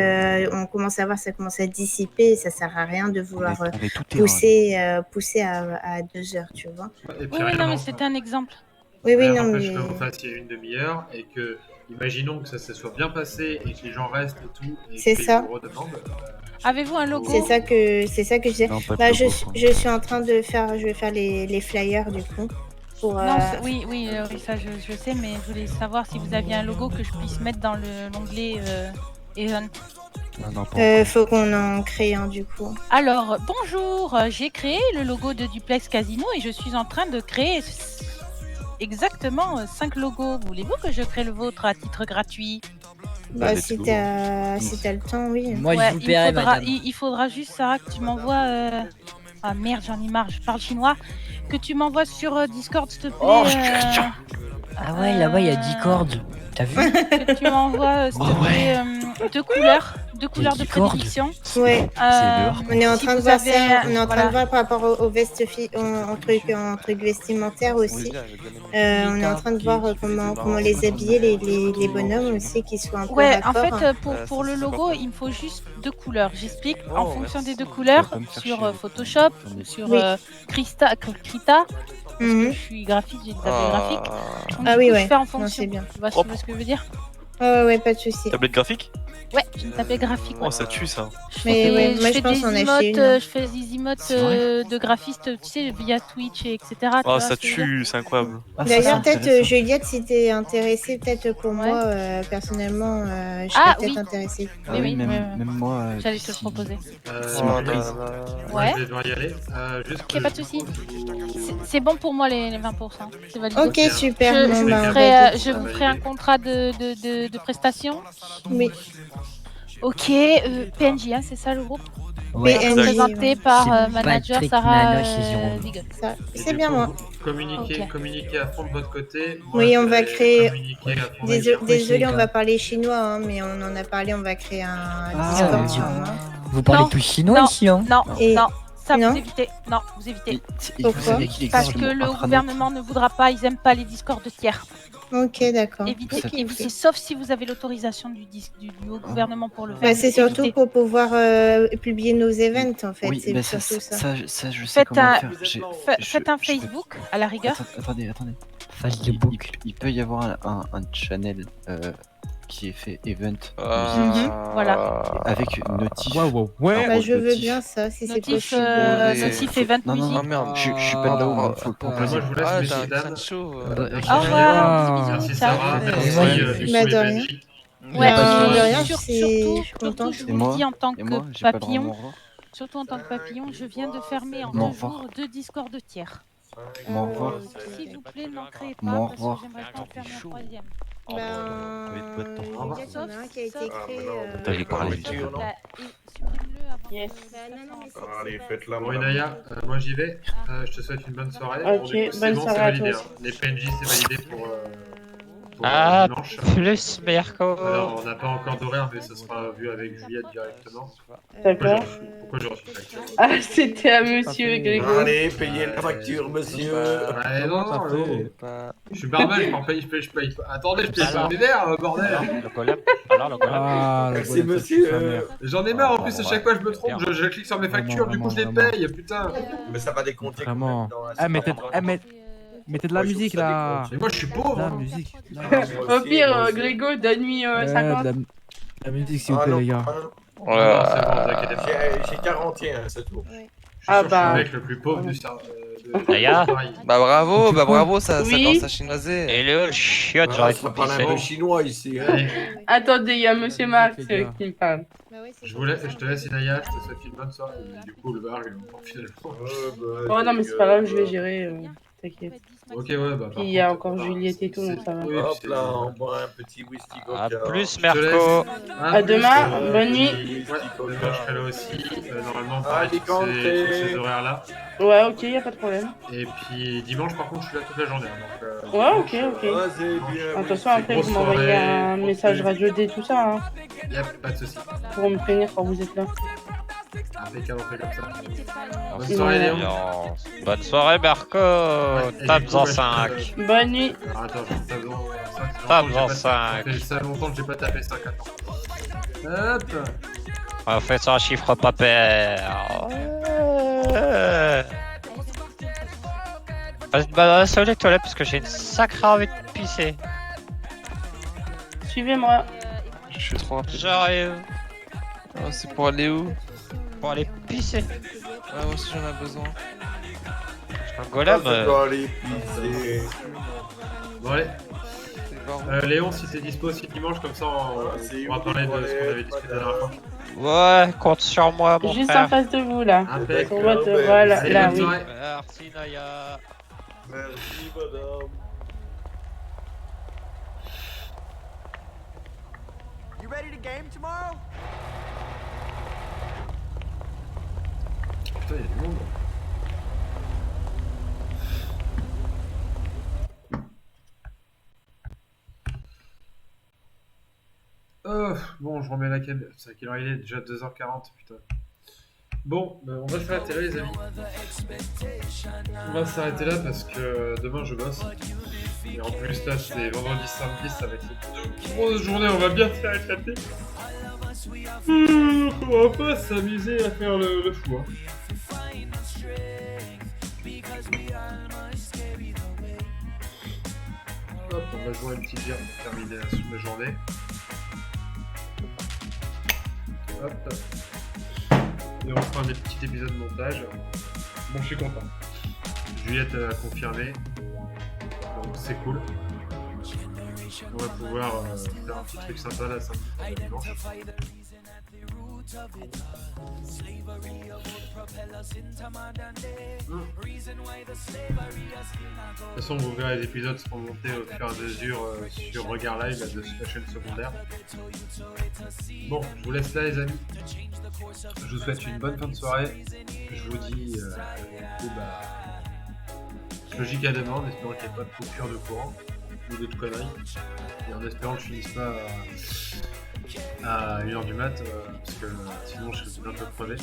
on commence à voir ça commence à dissiper, ça sert à rien de vouloir
On est tout terrain.
pousser à 2 heures, tu vois.
Et puis
Oui,
rien
non, mais
n'en-
c'était un exemple.
Oui,
rien
non,
n'empêche
mais
que vous fassiez une demi-heure et que, imaginons que ça se soit bien passé et que les gens restent et tout, et
C'est
qu'ils
ça.
vous redemandent.
Avez-vous un logo?
c'est ça que je disais.
Non, pas de
Bah,
logo,
je suis en train de faire, je vais faire les flyers du coup. Pour,
Non, oui, ça je sais, mais je voulais savoir si vous aviez un logo que je puisse mettre dans l'onglet Event.
Non, pas
faut qu'on en crée un du coup.
Alors, bonjour, j'ai créé le logo de Duplex Casino et je suis en train de créer exactement 5 logos. Voulez-vous que je crée le vôtre à titre gratuit?
Bah,
let's
si
go.
t'as le temps, oui.
Moi, je vous paierai, madame.
il faudra juste, Sarah, que tu m'envoies... Ah merde, j'en ai marre, je parle chinois. Que tu m'envoies sur Discord, s'il te plaît.
Oh, Ah ouais, là-bas, il y a 10 cordes. T'as vu?
Que tu m'envoies, s'il te plaît, deux couleurs de prédilection.
Ouais. On est en
si
train de
vous
voir
avez
ça.
un-
On est en train
voilà.
de voir par rapport aux vestes en truc vestimentaire aussi. On est en train de voir comment les habiller les bonhommes aussi qui soient un peu
Ouais, en
raccord.
fait, pour le logo, il me faut juste 2 couleurs. J'explique. En fonction des 2 couleurs, sur Photoshop, sur
Oui.
Krita, parce que je suis graphiste, j'ai des tablets graphiques. Donc,
Ah
du
oui,
coup,
ouais.
je fais en
Non,
fonction.
c'est bien.
Tu vois ce que je veux dire?
Ouais, pas de souci.
Tablette graphique?
Ouais, j'ai une tablette graphique.
Oh, ça tue ça.
Mais ouais, moi je pense
des
en acheter
emotes,
une.
je fais des emotes
C'est vrai
de graphistes, tu sais, via Twitch, et etc. tu
Oh,
vois
ça
ce que je veux dire.
tue, c'est incroyable.
D'ailleurs, peut-être Juliette, si t'es intéressée, peut-être pour moi, personnellement, je serais peut-être intéressée.
Oui,
même moi.
J'allais te le proposer.
Moi,
Ouais.
je vais devoir y aller. Juste
Ok, pas de soucis. C'est bon pour moi les 20%. C'est validé.
Ok, super.
Je
Bon, bah,
je vous ferai un contrat de prestation.
Oui.
Ok, PNJ, hein, c'est ça le groupe?
Ouais,
Présenté par manager
Patrick
Sarah
Manoche et Jérôme.
Vigon.
Et
C'est
du
bien
coup,
moi.
communiquez à fond de votre côté. Moi,
Oui,
je
on va
vais
créer.
communiquer à fond de
Désolé,
mon
on va parler chinois, hein, mais on en a parlé, on va créer un Discord sur moi.
Vous parlez
Non,
tous chinois ici, hein?
Non,
Et-
non, ça
non
vous évitez. Non, vous évitez.
Pourquoi
Parce que le gouvernement ne voudra pas, ils aiment pas les discords de tiers.
Ok, d'accord.
Évitez,
Ok,
évitez,
ok.
sauf si vous avez l'autorisation du haut gouvernement pour le faire.
Bah, c'est surtout
Évitez.
pour pouvoir publier nos events en fait.
Oui,
c'est
bah,
surtout ça.
ça, je sais
Faites
comment
un,
faire.
faites un Facebook à la rigueur.
Attendez.
Facebook.
Il peut y avoir un channel qui est fait event
Voilà.
avec notif.
Bah, je veux bien ça si c'est
Notif,
possible.
notif event
Non,
musique.
merde, je suis pas là où il faut le proposer.
Moi, je vous laisse,
Ah,
messieurs,
t'as un
dames.
crâne chaud.
Au revoir,
Merci
bisous,
Sarah,
ciao.
merci
Bah, de rien.
Belgique.
Ouais,
de rien,
surtout,
je suis contente.
surtout, je
Et
vous le
moi
dis en tant
Et moi,
que
j'ai pas le droit à mon
papillon,
revoir.
surtout en tant que papillon, je viens de fermer en
Mon
2 jours
revoir.
2 discords de tiers.
Mon revoir.
S'il vous plaît, n'en créez pas
Mon
parce que
revoir.
j'aimerais pas en fermer un 3e.
Ben, Juliette, il y en a un qui a été créé.
Putain, il est parlé.
Bah, supprimez-le avant.
Yes.
Allez, faites-la.
Bon, Inaya, moi j'y vais. Je te souhaite une bonne soirée.
Ok,
Bon, du coup, c'est
bonne
bon,
soirée
c'est
à
validé.
toi
Hein. Les PNJ, c'est validé pour. pour
Ah,
dimanche.
plus Mirko.
Alors, on n'a pas encore d'horaire, mais ça sera vu avec Juliette directement.
D'accord.
Pourquoi j'ai reçu une facture?
Ah, c'était à monsieur Grégo.
Allez, payez la facture, monsieur.
Ouais, non, je suis barman, je paye pas. Attendez, je paye pas mes verres, bordel.
Le golem. Alors, le golem.
Ah, le
C'est
golem,
monsieur.
J'en ai marre, en plus, à chaque fois je me trompe, je clique sur mes factures, du coup je les paye, putain.
Mais ça va décompter.
Vraiment. Ah, mettez de la musique là.
Mais moi je suis pauvre.
La musique.
Au pire, Grégo, donne-lui 50.
La musique, s'il vous plaît, les gars.
Non, c'est bon, vous inquiétez pas.
J'ai 41, c'est tout.
Ah
Je suis
bah.
le mec le plus pauvre du service.
Aya.
Bah bravo, ça
Oui.
commence à chinoiser.
Et le chiotte, j'aurais
Ça
pu
parle un peu
pisser.
chinois ici. Hein.
Allez,
Attendez, il y a monsieur Max
les gars.
qui me parle.
je te laisse Inaya, je te souhaite une bonne soirée. Du coup, le bar, il est encore finalement.
Oh non, mais c'est pas grave, je vais gérer. T'inquiète.
Ok, ouais, bah.
Puis il y a encore Juliette et tout, donc ça va.
Oui,
Hop
c'est-
là, on boit un petit whisky
À
coca.
plus,
Je te laisse.
Mirko.
À demain, bonne nuit.
Ouais, demain je serai là aussi. Normalement,
Ah,
pareil,
Alicante.
ces horaires-là.
Ouais, ok, y a pas de problème.
Et puis dimanche, par contre, je suis là toute la journée. Donc,
Ouais, ok.
Ah, c'est bien.
Attention, après, vous m'envoyez un message radio D, tout ça, hein,
Yep, pas de soucis.
pour me prévenir quand vous êtes là.
Impeccable, on fait comme ça. Bonne
Ouais.
soirée, Léon.
Ambiance. Bonne soirée, Mirko.
et
Tape
du coup,
en
bah,
5.
Bonne nuit.
Alors, attends, je tape en 5.
Tape en 5.
Ça fait ça longtemps que j'ai pas tapé 5. Attends. Hop.
On fait ça un chiffre pas pair. Vas-y, bah, ça les toilettes parce que j'ai une sacrée envie de pisser.
Suivez-moi.
Je suis trop rapide.
J'arrive
Ah, c'est pour aller où?
pour aller pisser.
Ah, moi aussi j'en ai besoin.
Un golem.
Ça doit aller pisser.
Bon, allez.
C'est par où?
Léon, si t'es dispo aussi dimanche, comme ça on pourra parler de ce qu'on avait discuté la dernière fois.
Ouais, compte sur moi, mon
Juste en
frère.
face de vous, là.
Impec.
Sur votre voie, là,
Allez,
là,
bonne
oui.
soirée.
Merci, Naya.
Merci, madame.
You ready to game tomorrow?
Putain, il y a du monde. Bon, je remets la caméra. C'est à quelle heure il est? Déjà 2h40, putain. Bon, on va s'arrêter là, les amis. On va s'arrêter là parce que demain je bosse. Et en plus, là, c'est vendredi, samedi, ça va être une grosse journée. On va bien se faire éclater. On va pas s'amuser à faire le fou. Hein. Hop, on va jouer une petite bière pour terminer la journée. Hop. Et on fera un petit épisode de montage. Bon, je suis content. Juliette a confirmé. Donc c'est cool. On va pouvoir faire un petit truc sympa là samedi dimanche. De toute façon, vous verrez les épisodes seront montés au fur et à mesure sur Regard Live là, de la chaîne secondaire. Bon, je vous laisse là, les amis. Je vous souhaite une bonne fin de soirée. Je vous dis logique à demain, en espérant qu'il n'y ait pas de coupure de courant ou d'autres conneries. Et en espérant que je finisse pas à 1h du mat, parce que sinon je serais un peu crevé.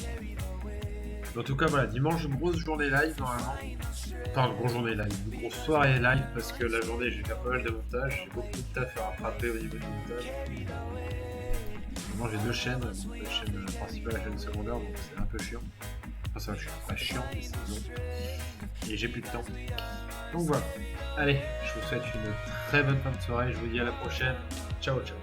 Mais en tout cas, voilà, dimanche, une grosse journée live normalement. Enfin, une grosse journée live, une grosse soirée live, parce que la journée, j'ai fait pas mal de montage, j'ai beaucoup de taf à rattraper au niveau du montage. Moi, j'ai deux chaînes, la chaîne principale et la chaîne secondaire, donc c'est un peu chiant. Enfin, ça, je suis pas chiant, mais c'est long. Et j'ai plus de temps. Donc voilà. Allez, je vous souhaite une très bonne fin de soirée, je vous dis à la prochaine. Ciao, ciao.